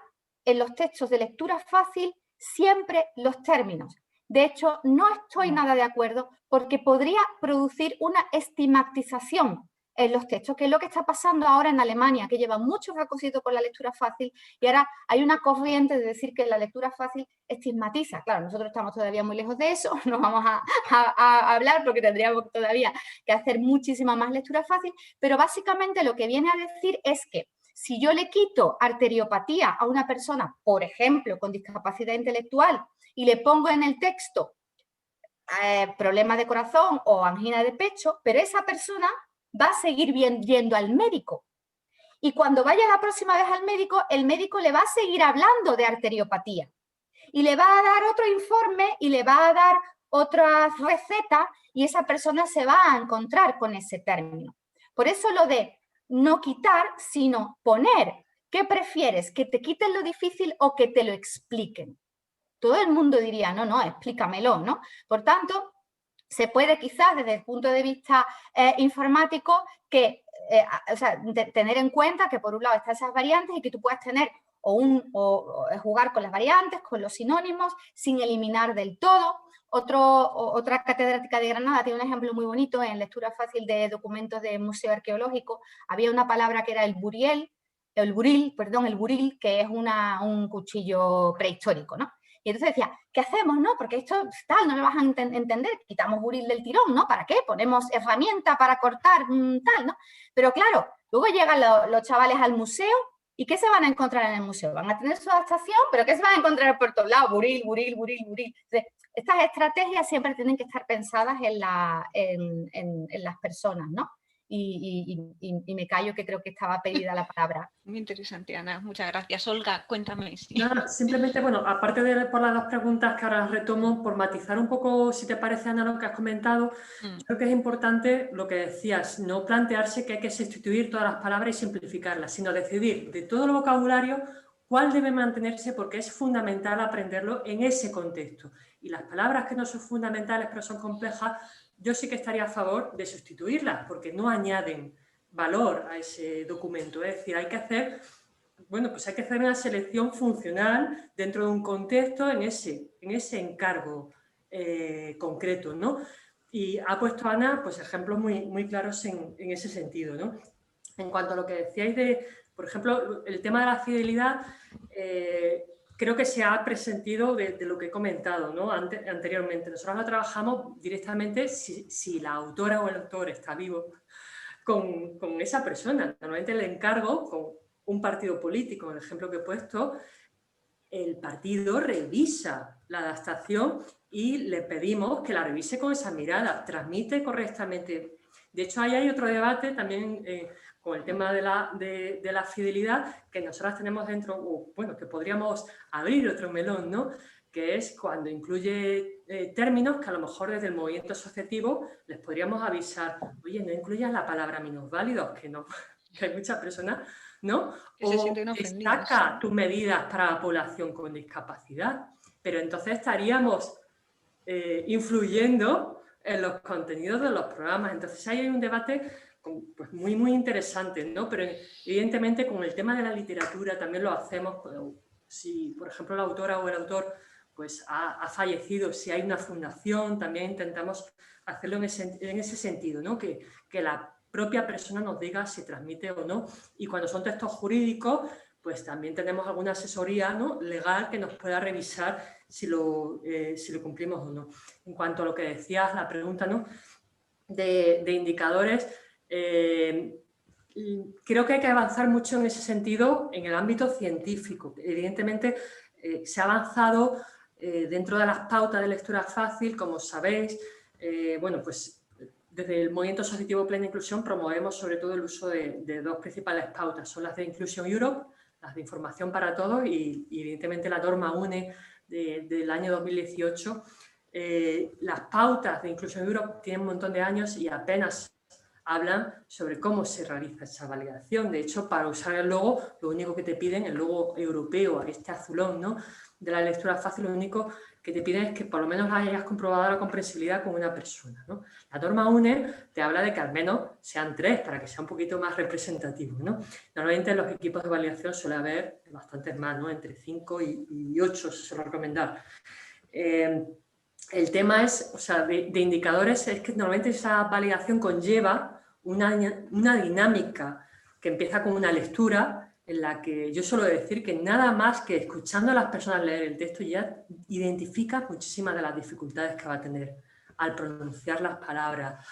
en los textos de lectura fácil siempre los términos. De hecho, no estoy nada de acuerdo porque podría producir una estigmatización en los textos, que es lo que está pasando ahora en Alemania, que lleva mucho recorrido con la lectura fácil y ahora hay una corriente de decir que la lectura fácil estigmatiza. Claro, nosotros estamos todavía muy lejos de eso, no vamos a hablar porque tendríamos todavía que hacer muchísima más lectura fácil, pero básicamente lo que viene a decir es que si yo le quito arteriopatía a una persona, por ejemplo, con discapacidad intelectual, y le pongo en el texto problemas de corazón o angina de pecho, pero esa persona va a seguir yendo al médico. Y cuando vaya la próxima vez al médico, el médico le va a seguir hablando de arteriopatía. Y le va a dar otro informe y le va a dar otra receta y esa persona se va a encontrar con ese término. Por eso lo de no quitar, sino poner. ¿Qué prefieres? ¿Que te quiten lo difícil o que te lo expliquen? Todo el mundo diría, no, explícamelo, ¿no? Por tanto, se puede quizás desde el punto de vista informático tener en cuenta que por un lado están esas variantes y que tú puedas tener o jugar con las variantes, con los sinónimos, sin eliminar del todo. Otra catedrática de Granada tiene un ejemplo muy bonito en lectura fácil de documentos de museo arqueológico. Había una palabra que era el buril, que es un cuchillo prehistórico, ¿no? Y entonces decía, ¿qué hacemos, no? Porque esto tal, no lo vas a entender, quitamos buril del tirón, ¿no? ¿Para qué? Ponemos herramienta para cortar tal, ¿no? Pero claro, luego llegan los chavales al museo y ¿qué se van a encontrar en el museo? Van a tener su adaptación, pero ¿qué se van a encontrar por todos lados? Buril. Entonces, estas estrategias siempre tienen que estar pensadas en las personas, ¿no? Y me callo, que creo que estaba pedida la palabra. Muy interesante, Ana. Muchas gracias. Olga, cuéntame. Sí. Nada, simplemente, bueno, aparte de por las dos preguntas que ahora retomo, por matizar un poco, si te parece, Ana, lo que has comentado, creo que es importante lo que decías, no plantearse que hay que sustituir todas las palabras y simplificarlas, sino decidir de todo el vocabulario cuál debe mantenerse, porque es fundamental aprenderlo en ese contexto. Y las palabras que no son fundamentales pero son complejas, yo sí que estaría a favor de sustituirlas, porque no añaden valor a ese documento. Es decir, hay que hacer una selección funcional dentro de un contexto en ese encargo concreto, ¿no? Y ha puesto Ana pues, ejemplos muy claros en ese sentido, ¿no? En cuanto a lo que decíais de, por ejemplo, el tema de la fidelidad, creo que se ha presentido de lo que he comentado, ¿no? Anteriormente. Nosotros lo trabajamos directamente si la autora o el autor está vivo con esa persona. Normalmente el encargo con un partido político, en el ejemplo que he puesto, el partido revisa la adaptación y le pedimos que la revise con esa mirada, transmite correctamente. De hecho, ahí hay otro debate también con el tema de la fidelidad que nosotras tenemos dentro, bueno, que podríamos abrir otro melón, ¿no? Que es cuando incluye términos que a lo mejor desde el movimiento asociativo les podríamos avisar, oye, no incluyas la palabra minusválidos, que no, que hay muchas personas, ¿no? Que se O sienten ofendidos. destaca tus medidas para la población con discapacidad, pero entonces estaríamos influyendo en los contenidos de los programas. Entonces ahí hay un debate pues, muy, muy interesante, ¿no? Pero evidentemente con el tema de la literatura también lo hacemos, si por ejemplo la autora o el autor pues ha fallecido, si hay una fundación, también intentamos hacerlo en ese sentido, ¿no? Que la propia persona nos diga si transmite o no. Y cuando son textos jurídicos, pues también tenemos alguna asesoría, ¿no?, legal que nos pueda revisar si lo cumplimos o no. En cuanto a lo que decías, la pregunta, ¿no?, de indicadores, creo que hay que avanzar mucho en ese sentido en el ámbito científico. Evidentemente, se ha avanzado dentro de las pautas de lectura fácil, como sabéis, bueno, pues desde el Movimiento Asociativo Plena Inclusión promovemos sobre todo el uso de dos principales pautas, son las de Inclusion Europe, las de información para todos y evidentemente la norma UNE del año 2018. Las pautas de Inclusion Europe tienen un montón de años y apenas hablan sobre cómo se realiza esa validación. De hecho, para usar el logo, lo único que te piden, el logo europeo, este azulón, ¿no?, de la lectura fácil, lo único que te piden es que por lo menos hayas comprobado la comprensibilidad con una persona, ¿no? La norma UNE te habla de que al menos sean 3 para que sea un poquito más representativo, ¿no? Normalmente en los equipos de validación suele haber bastantes más, ¿no?, entre 5 y 8 se suele recomendar. El tema es, o sea, de indicadores, es que normalmente esa validación conlleva una dinámica que empieza con una lectura en la que yo suelo decir que nada más que escuchando a las personas leer el texto ya identifica muchísimas de las dificultades que va a tener al pronunciar las palabras,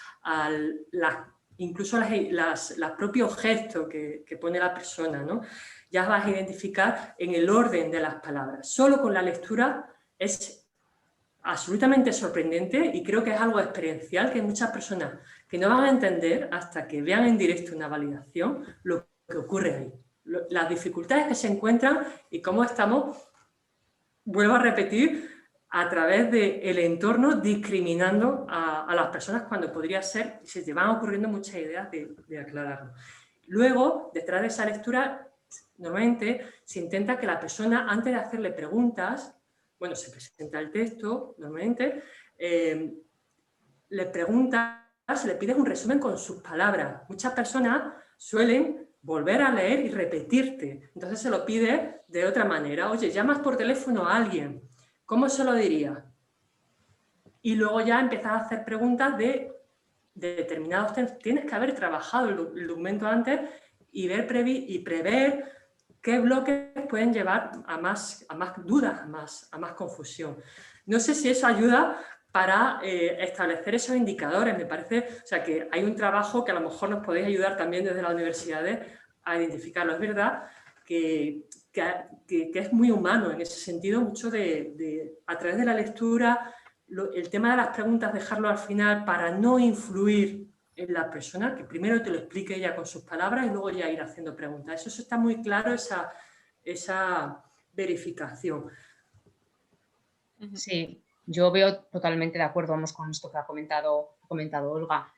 incluso los propios gestos que pone la persona, ¿no? Ya vas a identificar en el orden de las palabras. Solo con la lectura es absolutamente sorprendente y creo que es algo experiencial que hay muchas personas que no van a entender hasta que vean en directo una validación lo que ocurre ahí, las dificultades que se encuentran y cómo estamos, vuelvo a repetir, a través del entorno discriminando a las personas cuando podría ser, se te van ocurriendo muchas ideas de aclararlo. Luego, detrás de esa lectura, normalmente se intenta que la persona, antes de hacerle preguntas, bueno, se presenta el texto, normalmente, le preguntas, le pides un resumen con sus palabras. Muchas personas suelen volver a leer y repetirte. Entonces se lo pides de otra manera. Oye, llamas por teléfono a alguien. ¿Cómo se lo diría? Y luego ya empiezas a hacer preguntas de determinados temas. Tienes que haber trabajado el documento antes y prever qué bloques pueden llevar a más dudas, a más confusión. No sé si eso ayuda para establecer esos indicadores. Me parece, o sea, que hay un trabajo que a lo mejor nos podéis ayudar también desde las universidades a identificarlo. Es verdad que es muy humano en ese sentido, mucho a través de la lectura, el tema de las preguntas, dejarlo al final para no influir en la persona, que primero te lo explique ella con sus palabras y luego ya ir haciendo preguntas. Eso está muy claro, esa verificación. Sí, yo veo totalmente de acuerdo, vamos, con esto que ha comentado Olga.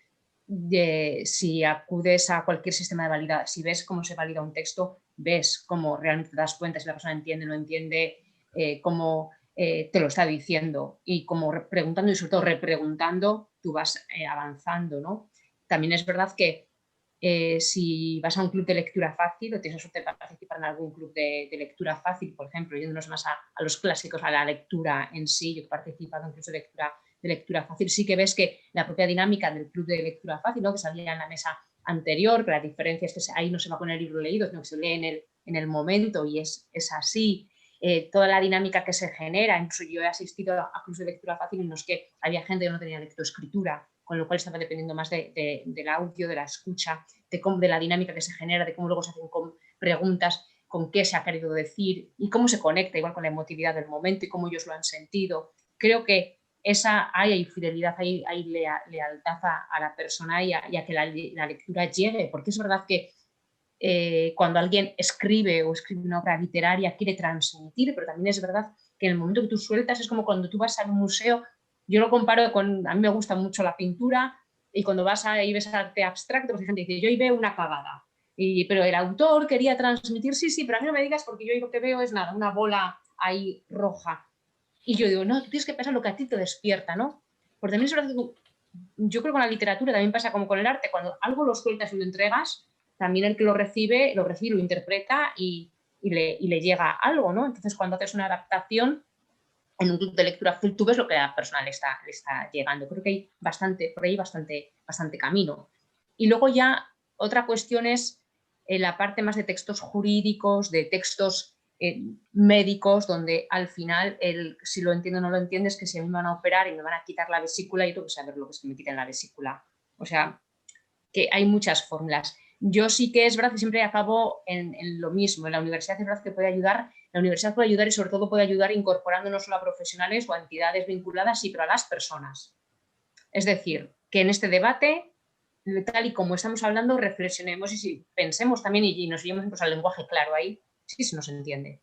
Si acudes a cualquier sistema de validación, si ves cómo se valida un texto, ves cómo realmente te das cuenta si la persona entiende o no entiende, cómo te lo está diciendo, y como preguntando y sobre todo repreguntando, tú vas avanzando, ¿no? También es verdad que si vas a un club de lectura fácil o tienes suerte de participar en algún club de lectura fácil, por ejemplo, yéndonos más a los clásicos, a la lectura en sí, yo he participado incluso de lectura fácil, sí que ves que la propia dinámica del club de lectura fácil, ¿no?, que salía en la mesa anterior, que la diferencia es que ahí no se va a poner el libro leído, sino que se lee en el momento y es así. Toda la dinámica que se genera, incluso yo he asistido a clubes de lectura fácil en los que había gente que no tenía lectoescritura, con lo cual estaba dependiendo más del audio, de la escucha, de la dinámica que se genera, de cómo luego se hacen preguntas. con qué se ha querido decir y cómo se conecta igual con la emotividad del momento y cómo ellos lo han sentido. Creo que hay fidelidad, hay lealtad a la persona y a que la lectura llegue, porque es verdad que cuando alguien escribe o escribe una obra literaria quiere transmitir, pero también es verdad que en el momento que tú sueltas es como cuando tú vas a un museo. Yo lo comparo con, a mí me gusta mucho la pintura y cuando vas y ves arte abstracto, pues hay gente que dice, yo ahí veo una cagada, pero el autor quería transmitir, sí, pero a mí no me digas porque yo ahí lo que veo es nada, una bola ahí roja. Y yo digo, no, tú tienes que pensar lo que a ti te despierta, ¿no? Porque también es verdad que yo creo que con la literatura también pasa como con el arte, cuando algo lo sueltas y lo entregas, también el que lo recibe, lo interpreta y le llega algo, ¿no? Entonces, cuando haces una adaptación en un club de lectura, tú ves lo que a la persona le está llegando. Creo que hay por ahí bastante camino. Y luego ya otra cuestión es la parte más de textos jurídicos, de textos médicos, donde al final, si lo entiendo o no lo entiendes, que si me van a operar y me van a quitar la vesícula, yo tengo que saber lo que es que me quiten la vesícula. O sea, que hay muchas fórmulas. Yo sí que es verdad que siempre acabo en lo mismo. En la universidad es verdad que puede ayudar. La universidad puede ayudar y sobre todo puede ayudar incorporando no solo a profesionales o a entidades vinculadas, sí, pero a las personas. Es decir, que en este debate, tal y como estamos hablando, reflexionemos y si pensemos también y nos llevemos pues, al lenguaje claro ahí, sí se nos entiende.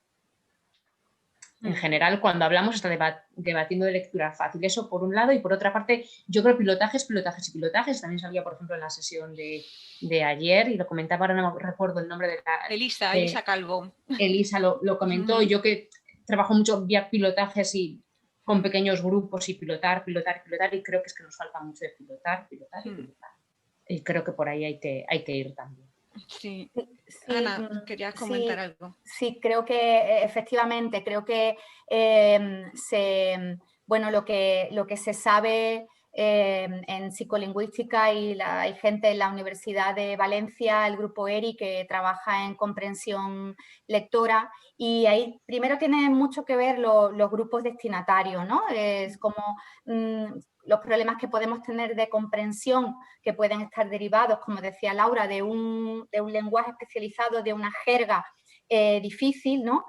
En general, cuando hablamos está debatiendo de lectura fácil. Eso por un lado, y por otra parte, yo creo pilotajes. También salía, por ejemplo, en la sesión de ayer, y lo comentaba, ahora no recuerdo el nombre de la... Elisa Calvo. Elisa lo comentó. Yo que trabajo mucho vía pilotajes y con pequeños grupos y pilotar, y creo que es que nos falta mucho de pilotar. Y creo que por ahí hay que ir también. Sí. Ana, querías comentar algo. Sí, creo que efectivamente, creo que lo que se sabe en psicolingüística y hay gente en la Universidad de Valencia, el grupo ERI, que trabaja en comprensión lectora, y ahí primero tiene mucho que ver los grupos destinatarios, ¿no? Es como los problemas que podemos tener de comprensión, que pueden estar derivados, como decía Laura, de un lenguaje especializado, de una jerga difícil, ¿no?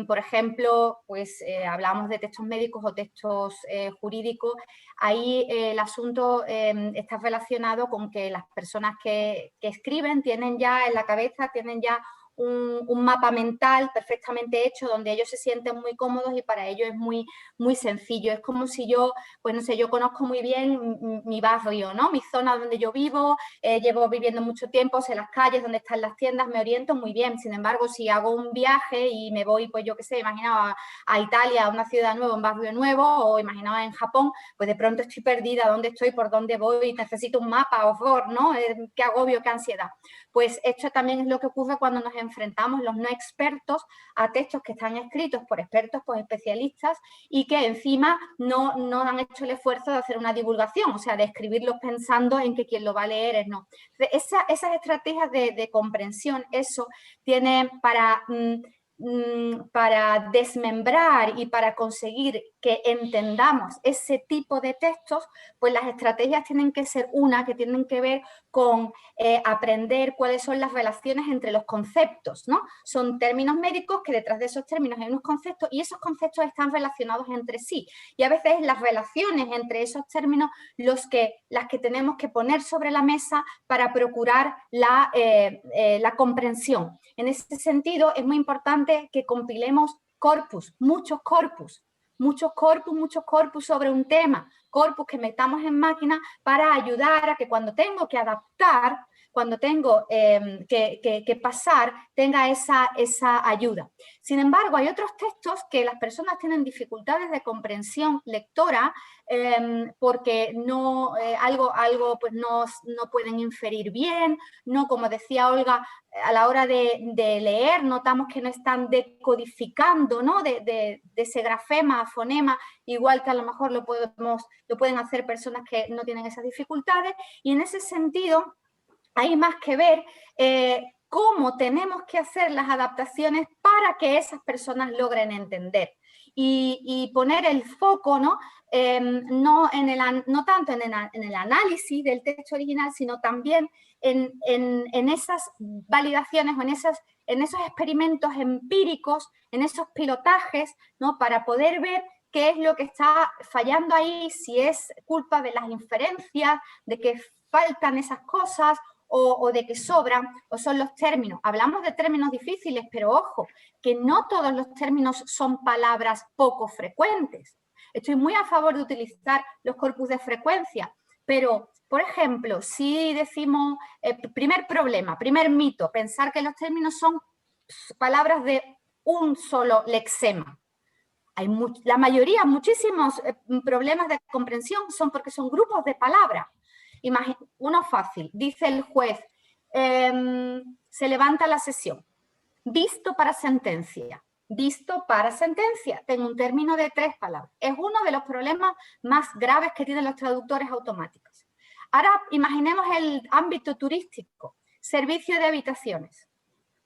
Por ejemplo, pues hablamos de textos médicos o textos jurídicos. Ahí el asunto está relacionado con que las personas que escriben tienen ya en la cabeza, tienen ya un mapa mental perfectamente hecho donde ellos se sienten muy cómodos y para ellos es muy, muy sencillo. Es como si yo, pues no sé, yo conozco muy bien mi barrio, ¿no? Mi zona donde yo vivo, llevo viviendo mucho tiempo, sé las calles, donde están las tiendas, me oriento muy bien. Sin embargo, si hago un viaje y me voy, pues yo qué sé, imaginaba a Italia, a una ciudad nueva, un barrio nuevo, o imaginaba en Japón, pues de pronto estoy perdida, ¿dónde estoy? ¿Por dónde voy? Necesito un mapa, horror, ¿no? Qué agobio, qué ansiedad. Pues esto también es lo que ocurre cuando nos enfrentamos los no expertos a textos que están escritos por expertos, por especialistas, y que encima no han hecho el esfuerzo de hacer una divulgación, o sea, de escribirlos pensando en que quien lo va a leer es no. Esas estrategias de comprensión, eso tiene para desmembrar y para conseguir que entendamos ese tipo de textos, pues las estrategias tienen que ser que tienen que ver con aprender cuáles son las relaciones entre los conceptos, ¿no? Son términos médicos que detrás de esos términos hay unos conceptos y esos conceptos están relacionados entre sí. Y a veces las relaciones entre esos términos las que tenemos que poner sobre la mesa para procurar la comprensión. En ese sentido, es muy importante que compilemos muchos corpus sobre un tema, corpus que metamos en máquina para ayudar a que cuando tengo que adaptar, cuando tengo que pasar, tenga esa ayuda. Sin embargo, hay otros textos que las personas tienen dificultades de comprensión lectora porque algo pues no pueden inferir bien, no, como decía Olga, a la hora de leer notamos que no están decodificando, ¿no? de ese grafema a fonema, igual que a lo mejor lo pueden hacer personas que no tienen esas dificultades, y en ese sentido hay más que ver cómo tenemos que hacer las adaptaciones para que esas personas logren entender. Y poner el foco, ¿no? No tanto en el análisis del texto original, sino también en esas validaciones o en esas en esos experimentos empíricos, en esos pilotajes, ¿no? Para poder ver qué es lo que está fallando ahí, si es culpa de las inferencias, de que faltan esas cosas o de que sobran, o son los términos. Hablamos de términos difíciles, pero ojo, que no todos los términos son palabras poco frecuentes. Estoy muy a favor de utilizar los corpus de frecuencia, pero, por ejemplo, si decimos, primer problema, primer mito, pensar que los términos son palabras de un solo lexema. La mayoría, muchísimos problemas de comprensión son porque son grupos de palabras. Uno fácil, dice el juez, se levanta la sesión, visto para sentencia. Visto para sentencia, tengo un término de 3 palabras. Es uno de los problemas más graves que tienen los traductores automáticos. Ahora imaginemos el ámbito turístico, servicio de habitaciones.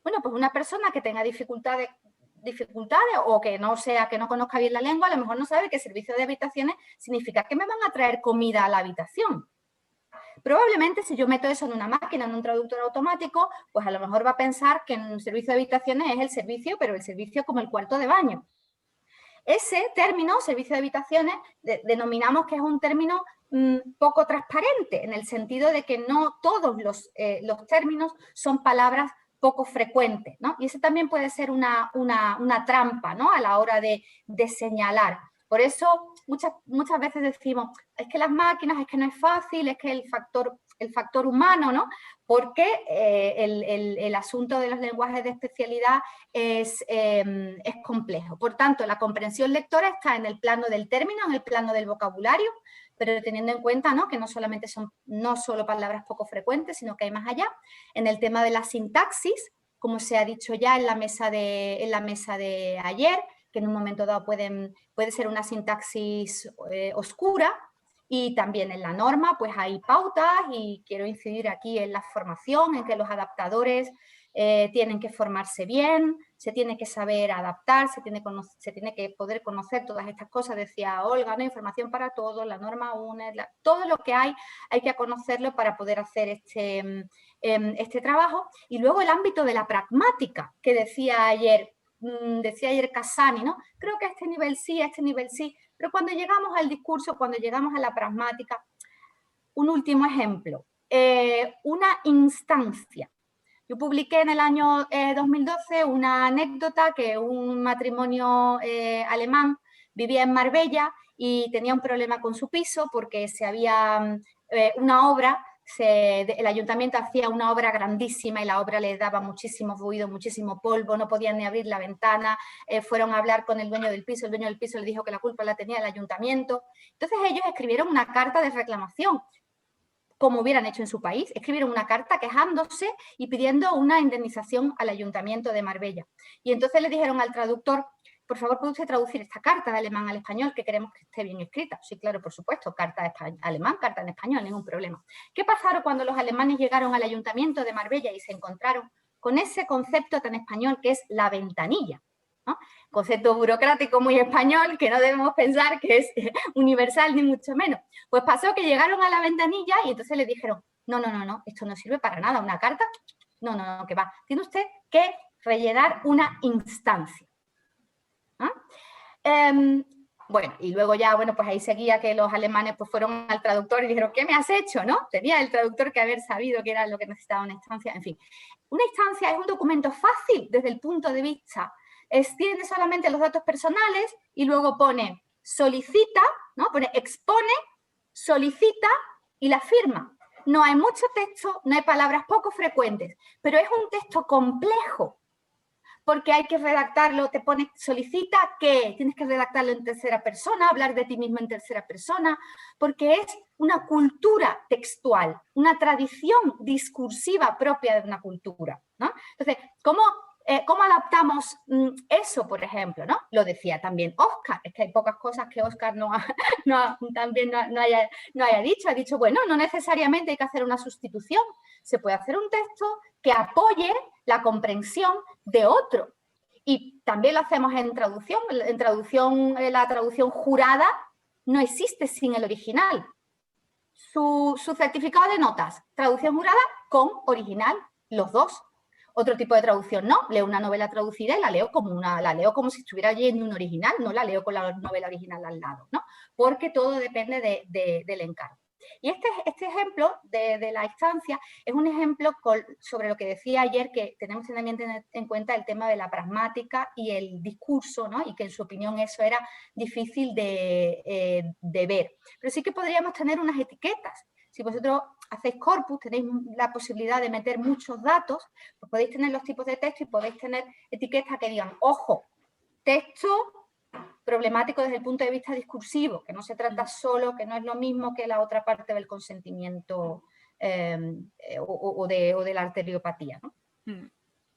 Bueno, pues una persona que tenga dificultades o que no conozca bien la lengua, a lo mejor no sabe que servicio de habitaciones significa que me van a traer comida a la habitación. Probablemente si yo meto eso en una máquina, en un traductor automático, pues a lo mejor va a pensar que en un servicio de habitaciones es el servicio, pero el servicio como el cuarto de baño. Ese término, servicio de habitaciones, denominamos que es un término poco transparente, en el sentido de que no todos los términos son palabras poco frecuentes, ¿no? Y ese también puede ser una trampa, ¿no? A la hora de señalar. Por eso muchas veces decimos, es que las máquinas, es que no es fácil, es que el factor humano, ¿no? Porque el asunto de los lenguajes de especialidad es complejo. Por tanto, la comprensión lectora está en el plano del término, en el plano del vocabulario, pero teniendo en cuenta, ¿no? Que no solamente son solo palabras poco frecuentes, sino que hay más allá. En el tema de la sintaxis, como se ha dicho ya en la mesa de ayer, que en un momento dado puede ser una sintaxis oscura, y también en la norma pues hay pautas, y quiero incidir aquí en la formación, en que los adaptadores tienen que formarse bien, se tiene que saber adaptar, se tiene que poder conocer todas estas cosas. Decía Olga, ¿no? Información para todos, la norma UNED, todo lo que hay que conocerlo para poder hacer este trabajo. Y luego el ámbito de la pragmática, que decía ayer Casani, ¿no? Creo que a este nivel sí, pero cuando llegamos al discurso, cuando llegamos a la pragmática, un último ejemplo, una instancia. Yo publiqué en el año 2012 una anécdota que un matrimonio alemán vivía en Marbella y tenía un problema con su piso porque una obra, el ayuntamiento hacía una obra grandísima y la obra les daba muchísimo ruido, muchísimo polvo, no podían ni abrir la ventana, fueron a hablar con el dueño del piso le dijo que la culpa la tenía el ayuntamiento. Entonces ellos escribieron una carta de reclamación, como hubieran hecho en su país, escribieron una carta quejándose y pidiendo una indemnización al ayuntamiento de Marbella. Y entonces le dijeron al traductor, por favor, ¿puede usted traducir esta carta de alemán al español, que queremos que esté bien escrita? Sí, claro, por supuesto, carta alemán, carta en español, ningún problema. ¿Qué pasaron cuando los alemanes llegaron al ayuntamiento de Marbella y se encontraron con ese concepto tan español que es la ventanilla? ¿No? Concepto burocrático muy español que no debemos pensar que es universal ni mucho menos. Pues pasó que llegaron a la ventanilla y entonces le dijeron, no, esto no sirve para nada, una carta, no, que va. Tiene usted que rellenar una instancia. Bueno, y luego ya, pues ahí seguía que los alemanes pues fueron al traductor y dijeron, ¿qué me has hecho? ¿No? Tenía el traductor que haber sabido que era lo que necesitaba una instancia, en fin. Una instancia es un documento fácil desde el punto de vista, tiene solamente los datos personales y luego pone solicita, ¿no? Pone expone, solicita y la firma. No hay mucho texto, no hay palabras poco frecuentes, pero es un texto complejo, porque hay que redactarlo, te pone solicita que, tienes que redactarlo en tercera persona, hablar de ti mismo en tercera persona, porque es una cultura textual, una tradición discursiva propia de una cultura, ¿no? Entonces, ¿cómo adaptamos eso, por ejemplo, ¿no? Lo decía también Óscar, es que hay pocas cosas que Óscar no haya dicho. Ha dicho, bueno, no necesariamente hay que hacer una sustitución, se puede hacer un texto que apoye la comprensión de otro. Y también lo hacemos en traducción. La traducción jurada no existe sin el original. Su certificado de notas, traducción jurada con original, los dos. Otro tipo de traducción no, leo una novela traducida y la leo como si estuviera leyendo un original, no la leo con la novela original al lado, ¿no? Porque todo depende del encargo. Y este ejemplo de la instancia es un ejemplo sobre lo que decía ayer, que tenemos también que tener en cuenta el tema de la pragmática y el discurso, ¿no? Y que en su opinión eso era difícil de ver. Pero sí que podríamos tener unas etiquetas. Si vosotros hacéis corpus, tenéis la posibilidad de meter muchos datos, pues podéis tener los tipos de texto y podéis tener etiquetas que digan, ojo, texto problemático desde el punto de vista discursivo, que no se trata solo, que no es lo mismo que la otra parte del consentimiento o de la arteriopatía, ¿no?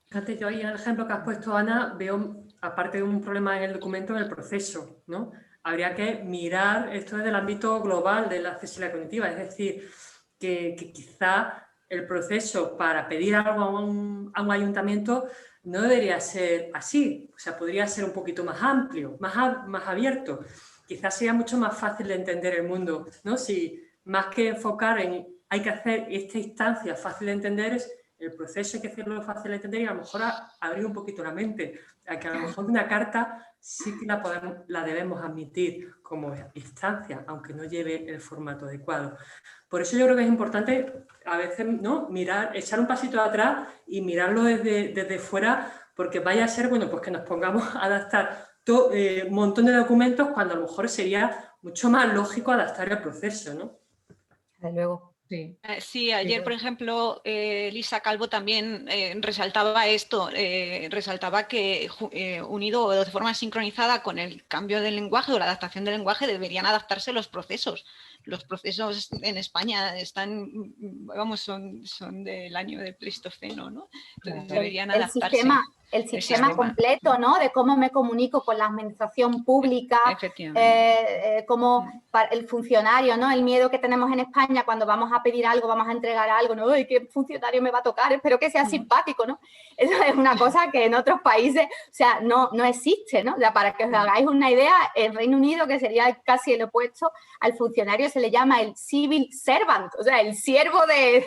Fíjate, yo ahí en el ejemplo que has puesto, Ana, veo, aparte de un problema en el documento, en el proceso, ¿no? Habría que mirar esto desde el ámbito global de la accesibilidad cognitiva, es decir, que quizá el proceso para pedir algo a un ayuntamiento no debería ser así, o sea, podría ser un poquito más amplio, más abierto. Quizás sería mucho más fácil de entender el mundo, ¿no? Si más que enfocar en hay que hacer esta instancia fácil de entender, es el proceso hay que hacerlo fácil de entender y a lo mejor abrir un poquito la mente, a que a lo mejor una carta sí que la debemos admitir como instancia, aunque no lleve el formato adecuado. Por eso yo creo que es importante a veces, ¿no?, mirar, echar un pasito atrás y mirarlo desde fuera, porque vaya a ser, bueno, pues que nos pongamos a adaptar un montón de documentos cuando a lo mejor sería mucho más lógico adaptar el proceso, ¿no? Desde luego. Sí, ayer, por ejemplo, Lisa Calvo también resaltaba esto, resaltaba que unido o de forma sincronizada con el cambio del lenguaje o la adaptación del lenguaje deberían adaptarse los procesos. Los procesos en España están, vamos, son del año del Pleistoceno, ¿no? Entonces deberían adaptarse. El sistema completo, ¿no? De cómo me comunico con la administración pública, cómo el funcionario, ¿no? El miedo que tenemos en España cuando vamos a pedir algo, vamos a entregar algo, ¿no? ¡Ay, qué funcionario me va a tocar! Espero que sea simpático, ¿no? Eso es una cosa que en otros países, o sea, no existe, ¿no? O sea, para que os hagáis una idea, en Reino Unido, que sería casi el opuesto, al funcionario se le llama el civil servant, o sea, el siervo del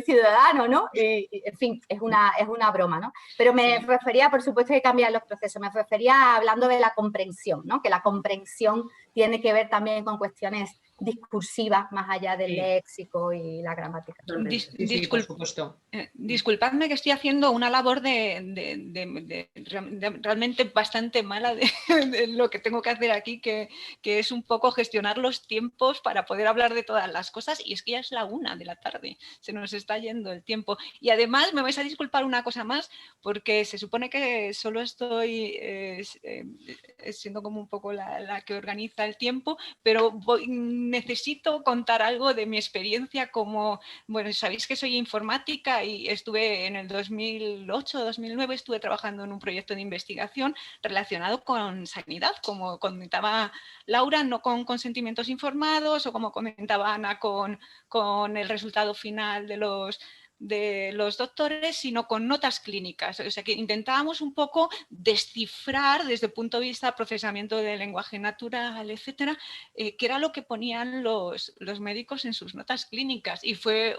ciudadano, ¿no? Y, en fin, es una broma, ¿no? Pero me refería, por supuesto, que cambiar los procesos, me refería hablando de la comprensión, ¿no? Que la comprensión tiene que ver también con cuestiones discursivas más allá del léxico y la gramática. Por supuesto. Disculpadme que estoy haciendo una labor de realmente bastante mala de lo que tengo que hacer aquí, que es un poco gestionar los tiempos para poder hablar de todas las cosas, y es que ya es la 1 de la tarde, se nos está yendo el tiempo. Y además me vais a disculpar una cosa más, porque se supone que solo estoy siendo como un poco la que organiza el tiempo, pero necesito contar algo de mi experiencia como, bueno, sabéis que soy informática y estuve en el 2008-2009, estuve trabajando en un proyecto de investigación relacionado con sanidad, como comentaba Laura, no con consentimientos informados o como comentaba Ana con el resultado final de los doctores, sino con notas clínicas. O sea que intentábamos un poco descifrar desde el punto de vista de procesamiento del lenguaje natural, etcétera, qué era lo que ponían los médicos en sus notas clínicas, y fue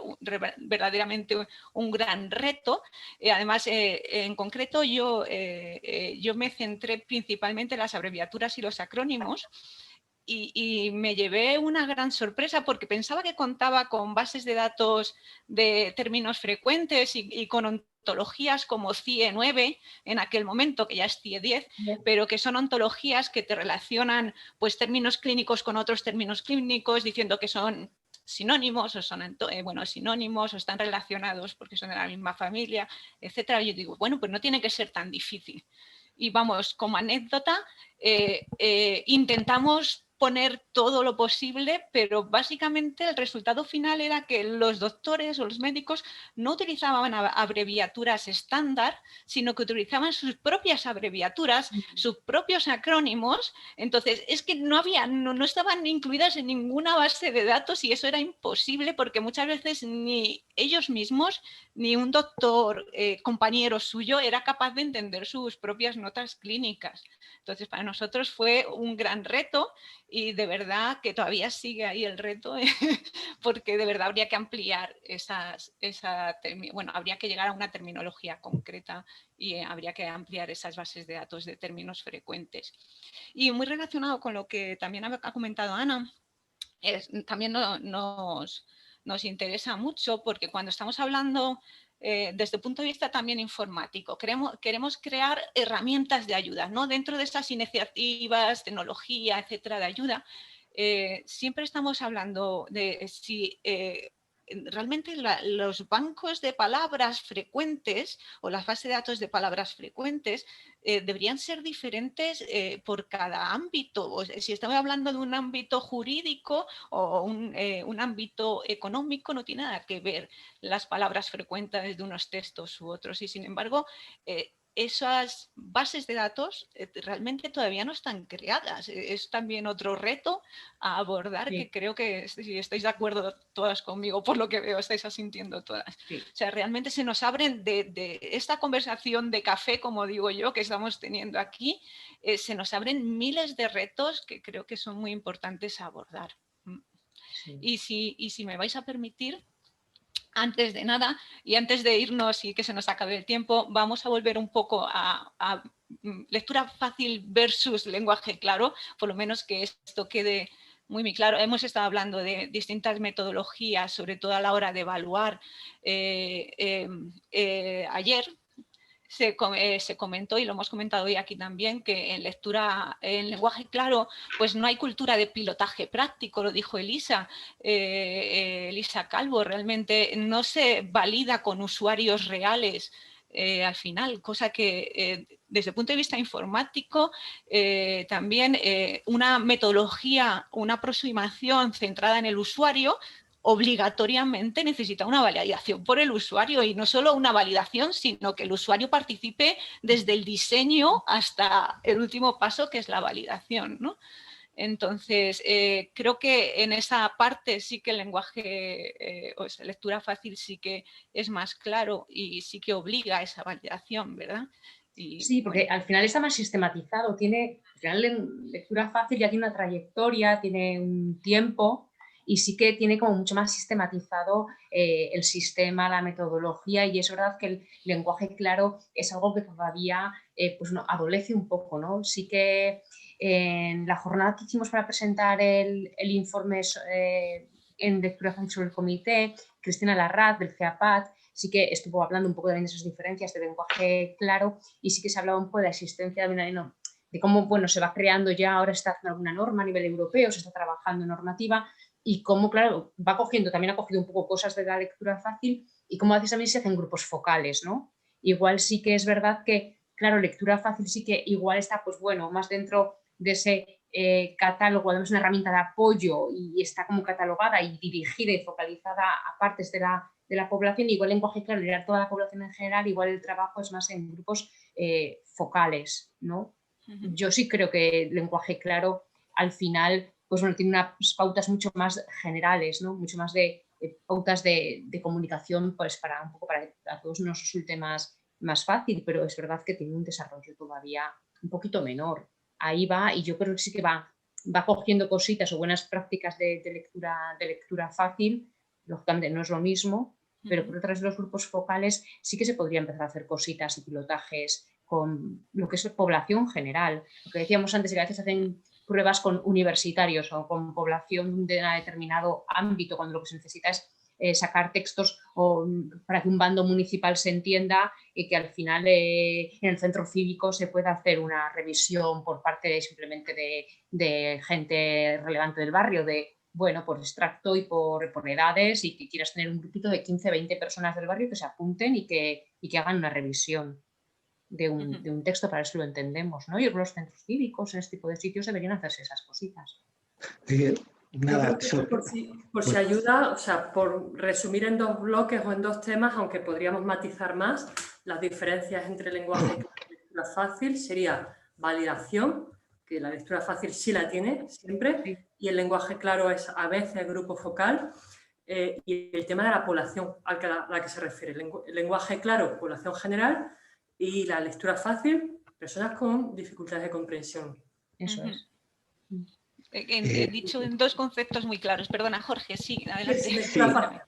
verdaderamente un gran reto. Además, en concreto yo me centré principalmente en las abreviaturas y los acrónimos. Y me llevé una gran sorpresa porque pensaba que contaba con bases de datos de términos frecuentes y con ontologías como CIE 9 en aquel momento, que ya es CIE 10, pero que son ontologías que te relacionan pues términos clínicos con otros términos clínicos, diciendo que son sinónimos o son sinónimos o están relacionados porque son de la misma familia, etcétera. Yo digo, bueno, pues no tiene que ser tan difícil. Y vamos, como anécdota, intentamos poner todo lo posible, pero básicamente el resultado final era que los doctores o los médicos no utilizaban abreviaturas estándar, sino que utilizaban sus propias abreviaturas, sus propios acrónimos. Entonces, es que no estaban incluidas en ninguna base de datos, y eso era imposible porque muchas veces ni ellos mismos, ni un doctor compañero suyo era capaz de entender sus propias notas clínicas. Entonces, para nosotros fue un gran reto y de verdad que todavía sigue ahí el reto, porque de verdad habría que ampliar habría que llegar a una terminología concreta y habría que ampliar esas bases de datos de términos frecuentes. Y muy relacionado con lo que también ha comentado Ana, también nos interesa mucho porque cuando estamos hablando desde el punto de vista también informático, queremos crear herramientas de ayuda, ¿no? Dentro de estas iniciativas, tecnología, etcétera, de ayuda, siempre estamos hablando de si realmente los bancos de palabras frecuentes o las bases de datos de palabras frecuentes deberían ser diferentes por cada ámbito. O sea, si estamos hablando de un ámbito jurídico o un ámbito económico, no tiene nada que ver las palabras frecuentes de unos textos u otros. Y sin embargo, esas bases de datos realmente todavía no están creadas. Es también otro reto a abordar, que creo que, si estáis de acuerdo todas conmigo, por lo que veo, estáis asintiendo todas. O sea, realmente se nos abren de esta conversación de café, como digo yo, que estamos teniendo aquí, se nos abren miles de retos que creo que son muy importantes a abordar. Y si me vais a permitir, antes de nada y antes de irnos y que se nos acabe el tiempo, vamos a volver un poco a lectura fácil versus lenguaje claro, por lo menos que esto quede muy claro. Hemos estado hablando de distintas metodologías, sobre todo a la hora de evaluar. Ayer se comentó, y lo hemos comentado hoy aquí también, que en lenguaje claro, pues no hay cultura de pilotaje práctico, lo dijo Elisa Calvo, realmente no se valida con usuarios reales al final, cosa que desde el punto de vista informático también una metodología, una aproximación centrada en el usuario obligatoriamente necesita una validación por el usuario, y no solo una validación, sino que el usuario participe desde el diseño hasta el último paso, que es la validación, ¿no? Entonces, creo que en esa parte sí que el lenguaje, o sea, lectura fácil sí que es más claro y sí que obliga a esa validación, ¿verdad? Sí, porque al final está más sistematizado, al final lectura fácil ya tiene una trayectoria, tiene un tiempo, y sí que tiene como mucho más sistematizado el sistema, la metodología, y es verdad que el lenguaje claro es algo que todavía pues no, adolece un poco, ¿no? Sí que en la jornada que hicimos para presentar el informe en lectura fácil sobre el comité, Cristina Larraz del CEAPAT sí que estuvo hablando un poco de esas diferencias de lenguaje claro, y sí que se hablaba un poco de la existencia de cómo bueno, se va creando ya, ahora está haciendo alguna norma a nivel europeo, se está trabajando en normativa, y cómo, claro, también ha cogido un poco cosas de la lectura fácil, y cómo a veces también se hacen grupos focales, ¿no? Igual sí que es verdad que, claro, lectura fácil sí que igual está, pues bueno, más dentro de ese catálogo, además una herramienta de apoyo, y está como catalogada y dirigida y focalizada a partes de la población. Igual el lenguaje claro, leer toda la población en general, igual el trabajo es más en grupos focales, ¿no? Yo sí creo que el lenguaje claro al final pues bueno, tiene unas pautas mucho más generales, ¿no? Mucho más de pautas de comunicación, pues para un poco para que a todos nos resulte más fácil, pero es verdad que tiene un desarrollo todavía un poquito menor. Ahí va, y yo creo que sí que va cogiendo cositas o buenas prácticas de lectura fácil. Lógicamente no es lo mismo, pero por detrás de los grupos focales sí que se podría empezar a hacer cositas y pilotajes con lo que es población general. Lo que decíamos antes, que a veces hacen pruebas con universitarios o con población de un determinado ámbito, cuando lo que se necesita es sacar textos para que un bando municipal se entienda, y que al final en el centro cívico se pueda hacer una revisión por parte simplemente de gente relevante del barrio, bueno, por extracto y por edades, y que quieras tener un grupito de 15, 20 personas del barrio que se apunten y que hagan una revisión de un texto para ver si lo entendemos, ¿no? Y los centros cívicos, en este tipo de sitios, deberían hacerse esas cositas. Nada, por si ayuda, o sea, por resumir en 2 bloques o en 2 temas, aunque podríamos matizar más, las diferencias entre lenguaje y lectura fácil sería validación, que la lectura fácil sí la tiene siempre, y el lenguaje claro es a veces grupo focal. y el tema de la población a la que se refiere. El lenguaje claro, población general, y la lectura fácil, personas con dificultades de comprensión. Eso es. He dicho en dos conceptos muy claros. Perdona, Jorge, sí, adelante. Lectura fácil.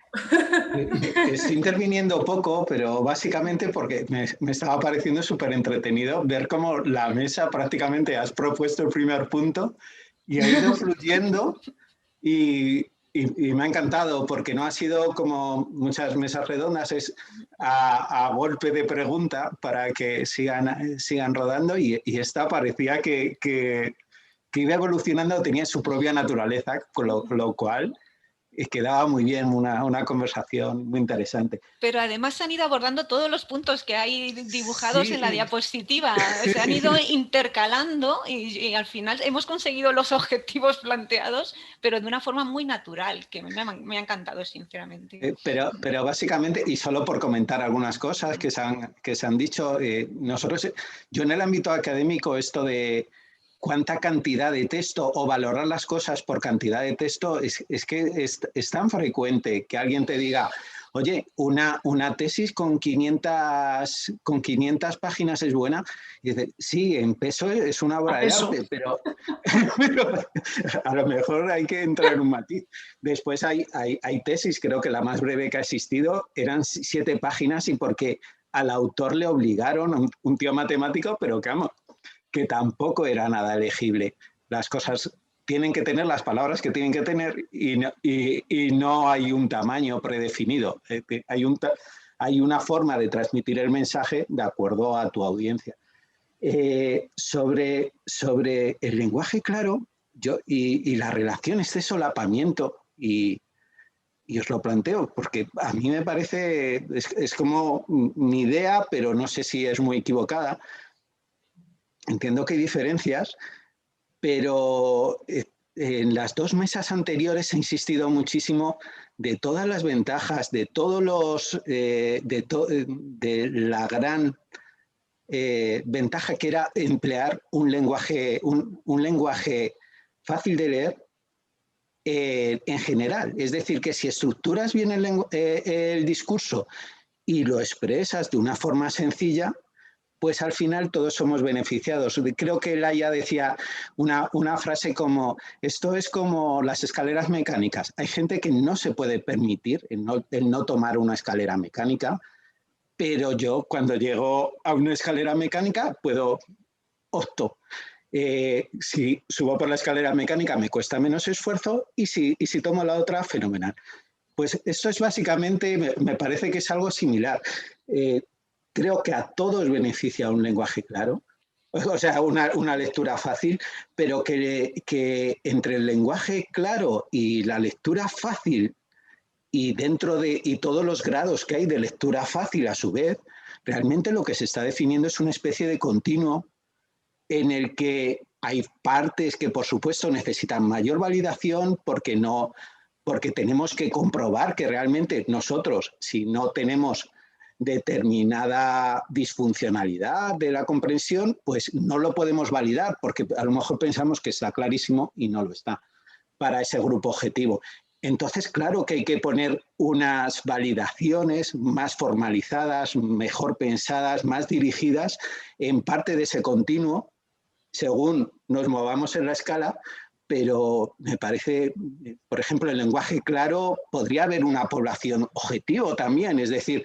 Estoy interviniendo poco, pero básicamente porque me estaba pareciendo súper entretenido ver cómo la mesa prácticamente has propuesto el primer punto y ha ido fluyendo y me ha encantado porque no ha sido como muchas mesas redondas, es a golpe de pregunta para que sigan rodando y esta parecía que iba evolucionando, tenía su propia naturaleza, con lo cual quedaba muy bien, una conversación muy interesante. Pero además se han ido abordando todos los puntos que hay dibujados en la diapositiva. Se han ido intercalando y al final hemos conseguido los objetivos planteados, pero de una forma muy natural, que me ha encantado, sinceramente. Pero básicamente, y solo por comentar algunas cosas que se han dicho, yo en el ámbito académico esto de cuánta cantidad de texto o valorar las cosas por cantidad de texto es que es tan frecuente que alguien te diga, oye, una tesis con 500 páginas es buena. Y dice, sí, en peso es una obra de arte, pero a lo mejor hay que entrar en un matiz. Después hay tesis, creo que la más breve que ha existido eran 7 páginas y porque al autor le obligaron, un tío matemático, pero que tampoco era nada legible. Las cosas tienen que tener las palabras que tienen que tener y no hay un tamaño predefinido. Hay una forma de transmitir el mensaje de acuerdo a tu audiencia. Sobre el lenguaje claro y la relación, este solapamiento, y os lo planteo, porque a mí me parece, es como mi idea, pero no sé si es muy equivocada. Entiendo que hay diferencias, pero en las 2 mesas anteriores he insistido muchísimo de todas las ventajas, de todos los, de la gran ventaja que era emplear un lenguaje fácil de leer en general. Es decir, que si estructuras bien el discurso y lo expresas de una forma sencilla, pues al final todos somos beneficiados. Creo que Laia decía una frase como, esto es como las escaleras mecánicas. Hay gente que no se puede permitir el no tomar una escalera mecánica, pero yo cuando llego a una escalera mecánica opto. Si subo por la escalera mecánica me cuesta menos esfuerzo y si tomo la otra, fenomenal. Pues esto es básicamente, me parece que es algo similar. Creo que a todos beneficia un lenguaje claro, o sea, una lectura fácil, pero que entre el lenguaje claro y la lectura fácil y y todos los grados que hay de lectura fácil a su vez, realmente lo que se está definiendo es una especie de continuo en el que hay partes que por supuesto necesitan mayor validación porque tenemos que comprobar que realmente nosotros, si no tenemos determinada disfuncionalidad de la comprensión, pues no lo podemos validar porque a lo mejor pensamos que está clarísimo y no lo está para ese grupo objetivo. Entonces, claro que hay que poner unas validaciones más formalizadas, mejor pensadas, más dirigidas en parte de ese continuo, según nos movamos en la escala, pero me parece, por ejemplo, el lenguaje claro, podría haber una población objetivo también, es decir,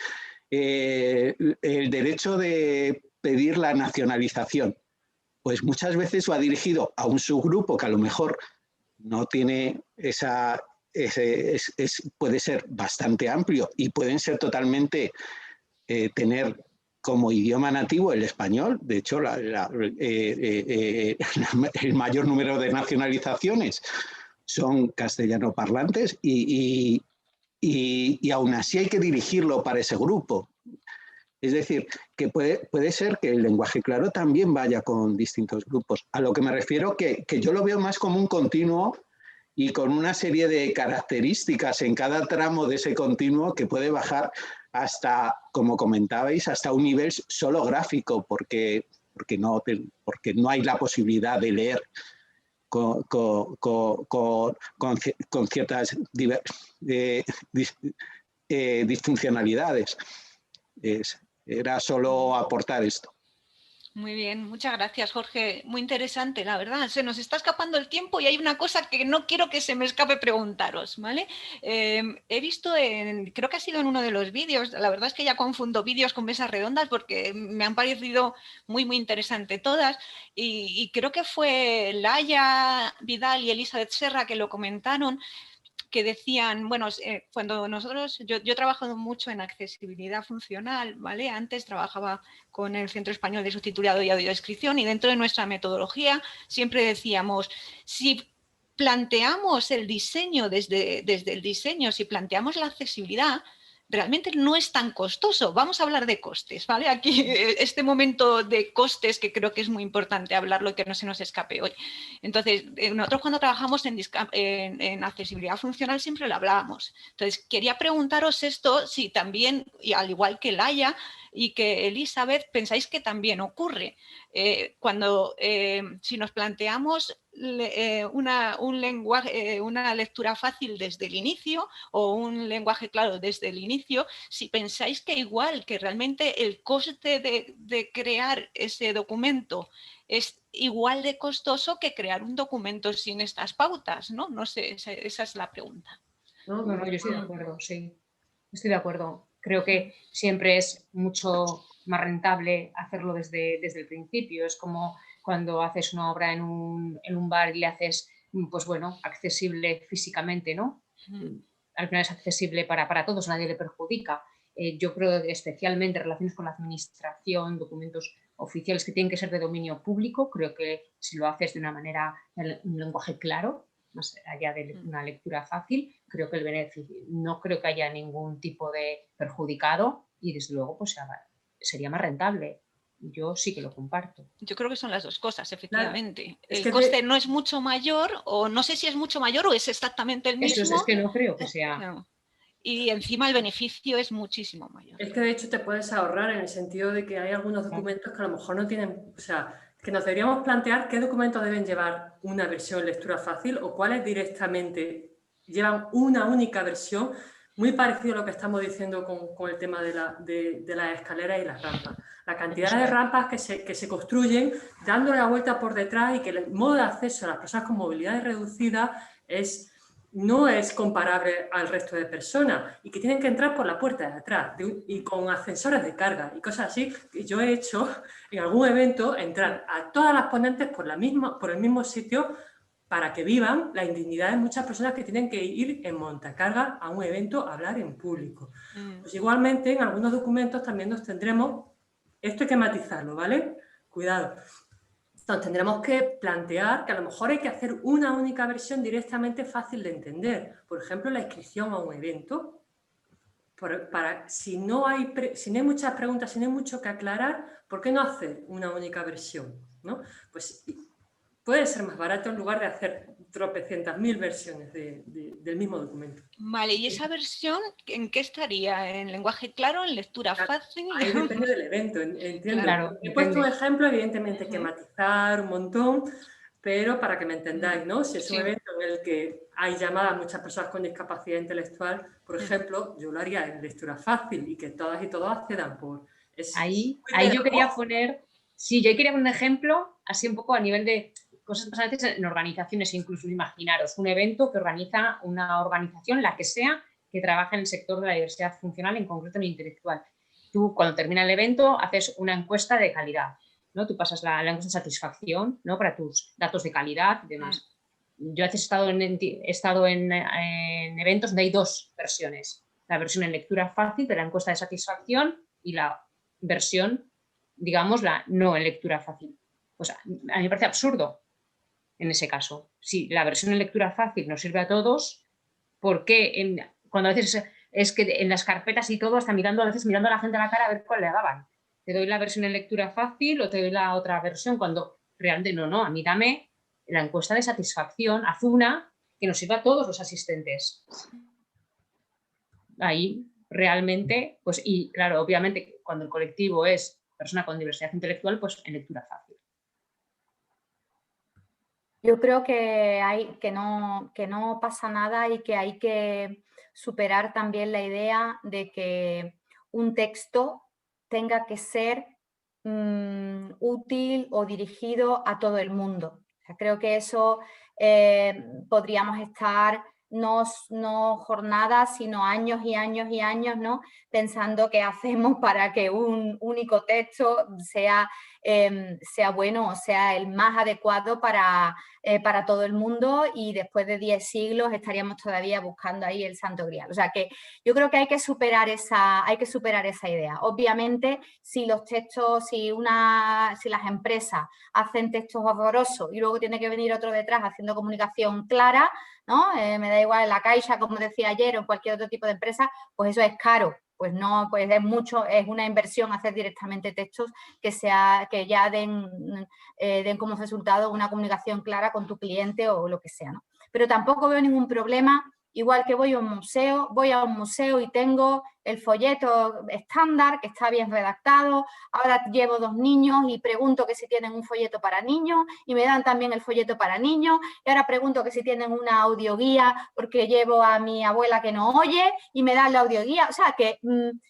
el derecho de pedir la nacionalización, pues muchas veces va dirigido a un subgrupo que a lo mejor no tiene puede ser bastante amplio y pueden ser totalmente, tener como idioma nativo el español. De hecho, el mayor número de nacionalizaciones son castellano parlantes y aún así hay que dirigirlo para ese grupo. Es decir, que puede ser que el lenguaje claro también vaya con distintos grupos. A lo que me refiero que yo lo veo más como un continuo y con una serie de características en cada tramo de ese continuo que puede bajar hasta, como comentabais, hasta un nivel solo gráfico, porque no hay la posibilidad de leer con ciertas disfuncionalidades. Era solo aportar esto. Muy bien, muchas gracias, Jorge. Muy interesante, la verdad. Se nos está escapando el tiempo y hay una cosa que no quiero que se me escape preguntaros, ¿vale? He visto, creo que ha sido en uno de los vídeos, la verdad es que ya confundo vídeos con mesas redondas porque me han parecido muy, muy interesantes todas y creo que fue Laia Vidal y Elizabeth Serra que lo comentaron, que decían, bueno, cuando nosotros, yo he trabajado mucho en accesibilidad funcional, ¿vale? Antes trabajaba con el Centro Español de Subtitulado y Audiodescripción y dentro de nuestra metodología siempre decíamos, si planteamos el diseño desde el diseño, si planteamos la accesibilidad, realmente no es tan costoso. Vamos a hablar de costes, ¿vale? Aquí este momento de costes que creo que es muy importante hablarlo y que no se nos escape hoy. Entonces, nosotros cuando trabajamos en accesibilidad funcional siempre lo hablábamos. Entonces, quería preguntaros esto, si también, y al igual que Laia y que Elizabeth, pensáis que también ocurre. Si nos planteamos un lenguaje, una lectura fácil desde el inicio o un lenguaje claro desde el inicio, si pensáis que igual, que realmente el coste de crear ese documento es igual de costoso que crear un documento sin estas pautas, ¿no? No sé, esa es la pregunta. No, yo estoy de acuerdo, sí. Estoy de acuerdo. Creo que siempre es mucho más rentable hacerlo desde el principio. Es como cuando haces una obra en un bar y le haces, pues bueno, accesible físicamente, ¿no? Al final es accesible para todos, nadie le perjudica. Yo creo que especialmente relaciones con la administración, documentos oficiales que tienen que ser de dominio público, creo que si lo haces de una manera, un lenguaje claro, más allá de una lectura fácil, creo que el beneficio, no creo que haya ningún tipo de perjudicado y desde luego pues sería más rentable. Yo sí que lo comparto. Yo creo que son las dos cosas, efectivamente. Claro. El coste no es mucho mayor, o no sé si es mucho mayor o es exactamente el mismo. Eso es que no creo que sea. Claro. Y encima el beneficio es muchísimo mayor. Es que de hecho te puedes ahorrar en el sentido de que hay algunos documentos que a lo mejor no tienen, o sea, que nos deberíamos plantear qué documentos deben llevar una versión en lectura fácil o cuáles directamente llevan una única versión, muy parecido a lo que estamos diciendo con el tema de las escaleras y las rampas. La cantidad de rampas que se construyen dándole la vuelta por detrás y que el modo de acceso a las personas con movilidad reducida no es comparable al resto de personas y que tienen que entrar por la puerta de atrás y con ascensores de carga y cosas así. Yo he hecho en algún evento entrar a todas las ponentes por el mismo sitio para que vivan la indignidad de muchas personas que tienen que ir en montacarga a un evento a hablar en público. Pues igualmente en algunos documentos también nos tendremos, esto hay que matizarlo, ¿vale? Cuidado. Entonces tendremos que plantear que a lo mejor hay que hacer una única versión directamente fácil de entender. Por ejemplo, la inscripción a un evento. Si no hay muchas preguntas, si no hay mucho que aclarar, ¿por qué no hacer una única versión? ¿No? Pues puede ser más barato en lugar de hacer tropecientas mil versiones del mismo documento. Vale, ¿y esa versión en qué estaría? ¿En lenguaje claro, en lectura fácil? Ahí depende del evento, entiendo. Claro, he puesto un ejemplo, evidentemente hay que matizar un montón, pero para que me entendáis, ¿no? Si es un evento en el que hay llamadas a muchas personas con discapacidad intelectual, por ejemplo, yo lo haría en lectura fácil y que todas y todos accedan por... Ahí yo quería poner... Sí, yo quería poner un ejemplo, así un poco a nivel de cosas que pasan a veces en organizaciones, incluso imaginaros un evento que organiza una organización, la que sea, que trabaja en el sector de la diversidad funcional, en concreto en el intelectual. Tú, cuando termina el evento, haces una encuesta de calidad, ¿no? Tú pasas la encuesta de satisfacción, ¿no? Para tus datos de calidad y demás. Yo he estado en eventos donde hay dos versiones. La versión en lectura fácil de la encuesta de satisfacción y la versión, digamos, la no en lectura fácil. Pues a mí me parece absurdo en ese caso. Si la versión en lectura fácil nos sirve a todos, ¿por qué cuando a veces es que en las carpetas y todo, hasta mirando a la gente a la cara a ver cuál le daban? ¿Te doy la versión en lectura fácil o te doy la otra versión? Cuando realmente no, a mí dame la encuesta de satisfacción, haz una que nos sirva a todos los asistentes. Ahí realmente, pues, y claro, obviamente cuando el colectivo es persona con diversidad intelectual, pues en lectura fácil. Yo creo que no pasa nada y que hay que superar también la idea de que un texto tenga que ser útil o dirigido a todo el mundo. O sea, creo que eso podríamos estar no jornadas, sino años y años y años, ¿no? Pensando qué hacemos para que un único texto sea bueno o sea el más adecuado para todo el mundo, y después de 10 siglos estaríamos todavía buscando ahí el santo grial. O sea que yo creo que hay que superar esa idea. Obviamente, si los textos, si las empresas hacen textos horrorosos y luego tiene que venir otro detrás haciendo comunicación clara, ¿no? Me da igual en la Caixa, como decía ayer, o en cualquier otro tipo de empresa, pues eso es caro. Pues no, pues es una inversión hacer directamente textos que ya den como resultado una comunicación clara con tu cliente o lo que sea, ¿no? Pero tampoco veo ningún problema, igual que voy a un museo y tengo el folleto estándar que está bien redactado. Ahora llevo 2 niños y pregunto que si tienen un folleto para niños y me dan también el folleto para niños, y ahora pregunto que si tienen una audioguía porque llevo a mi abuela que no oye y me dan la audioguía. O sea que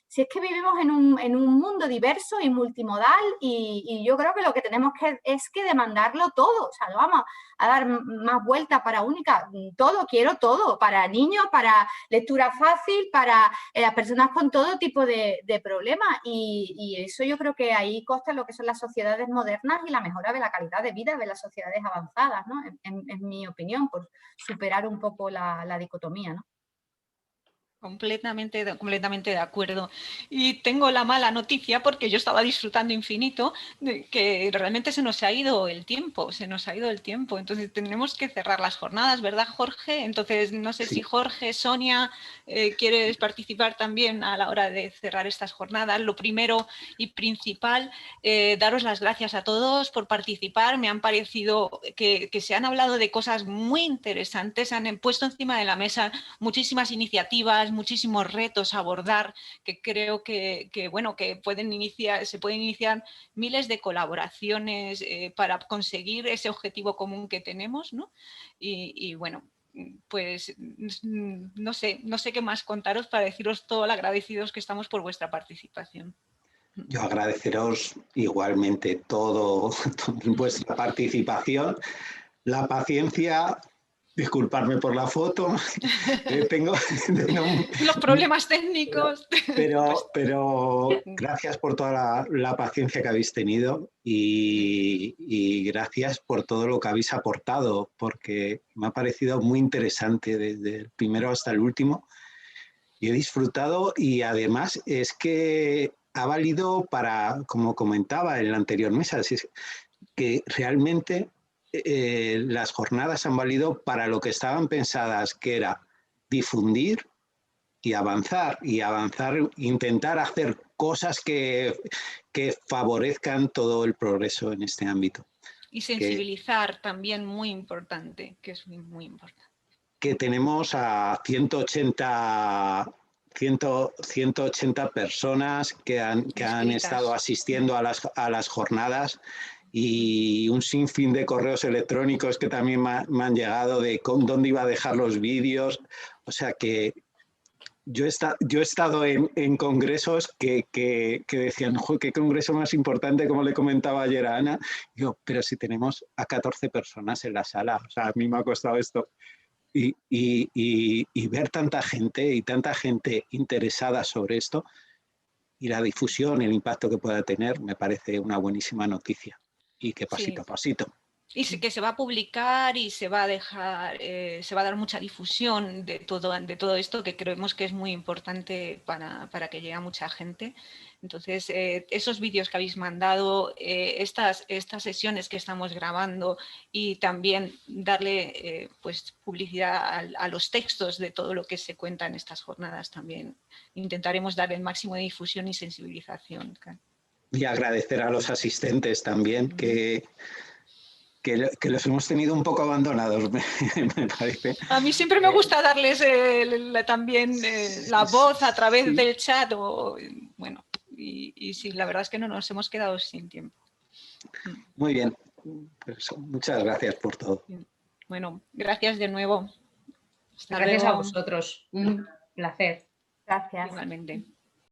si es que vivimos en un mundo diverso y multimodal, y yo creo que lo que tenemos es que demandarlo todo. O sea, no vamos a dar más vueltas para única. Todo, quiero todo, para niños, para lectura fácil, para las personas con todo tipo de problemas, y eso yo creo que ahí consta lo que son las sociedades modernas y la mejora de la calidad de vida de las sociedades avanzadas, ¿no? En mi opinión, por superar un poco la dicotomía, ¿no? Completamente de acuerdo. Y tengo la mala noticia, porque yo estaba disfrutando infinito, de que realmente se nos ha ido el tiempo, Entonces tenemos que cerrar las jornadas, ¿verdad, Jorge? Entonces no sé si Jorge, Sonia, quieres participar también a la hora de cerrar estas jornadas. Lo primero y principal, daros las gracias a todos por participar. Me han parecido que se han hablado de cosas muy interesantes, han puesto encima de la mesa muchísimas iniciativas, muchísimos retos a abordar, que creo que se pueden iniciar miles de colaboraciones para conseguir ese objetivo común que tenemos, ¿no? Y bueno, pues no sé qué más contaros para deciros todo lo agradecidos que estamos por vuestra participación. Yo agradeceros igualmente todo vuestra participación, la paciencia. Disculparme por la foto, tengo los problemas técnicos. Pero gracias por toda la paciencia que habéis tenido, y gracias por todo lo que habéis aportado, porque me ha parecido muy interesante desde el primero hasta el último, y he disfrutado, y además es que ha valido para, como comentaba en la anterior mesa, es que realmente las jornadas han valido para lo que estaban pensadas, que era difundir y avanzar, intentar hacer cosas que favorezcan todo el progreso en este ámbito. Y sensibilizar también, muy importante, que es muy importante. Que tenemos a 180 personas que han estado asistiendo a las jornadas, y un sinfín de correos electrónicos que también me han llegado de dónde iba a dejar los vídeos. O sea que yo he estado en congresos que decían, qué congreso más importante, como le comentaba ayer a Ana. Digo, pero si tenemos a 14 personas en la sala, o sea, a mí me ha costado esto. Y ver tanta gente interesada sobre esto, y la difusión, el impacto que pueda tener, me parece una buenísima noticia. Y que pasito a pasito. Y que se va a publicar y se va a dejar, se va a dar mucha difusión de todo esto, que creemos que es muy importante para que llegue a mucha gente. Entonces, esos vídeos que habéis mandado, estas sesiones que estamos grabando, y también darle pues publicidad a los textos de todo lo que se cuenta en estas jornadas, también intentaremos darle el máximo de difusión y sensibilización. Y agradecer a los asistentes también, que los hemos tenido un poco abandonados, me parece. A mí siempre me gusta darles también la voz a través del chat, y sí, la verdad es que no nos hemos quedado sin tiempo. Muy bien, Pues, muchas gracias por todo. Bueno, gracias de nuevo. Hasta Gracias luego. a vosotros. Un placer. Gracias. Igualmente.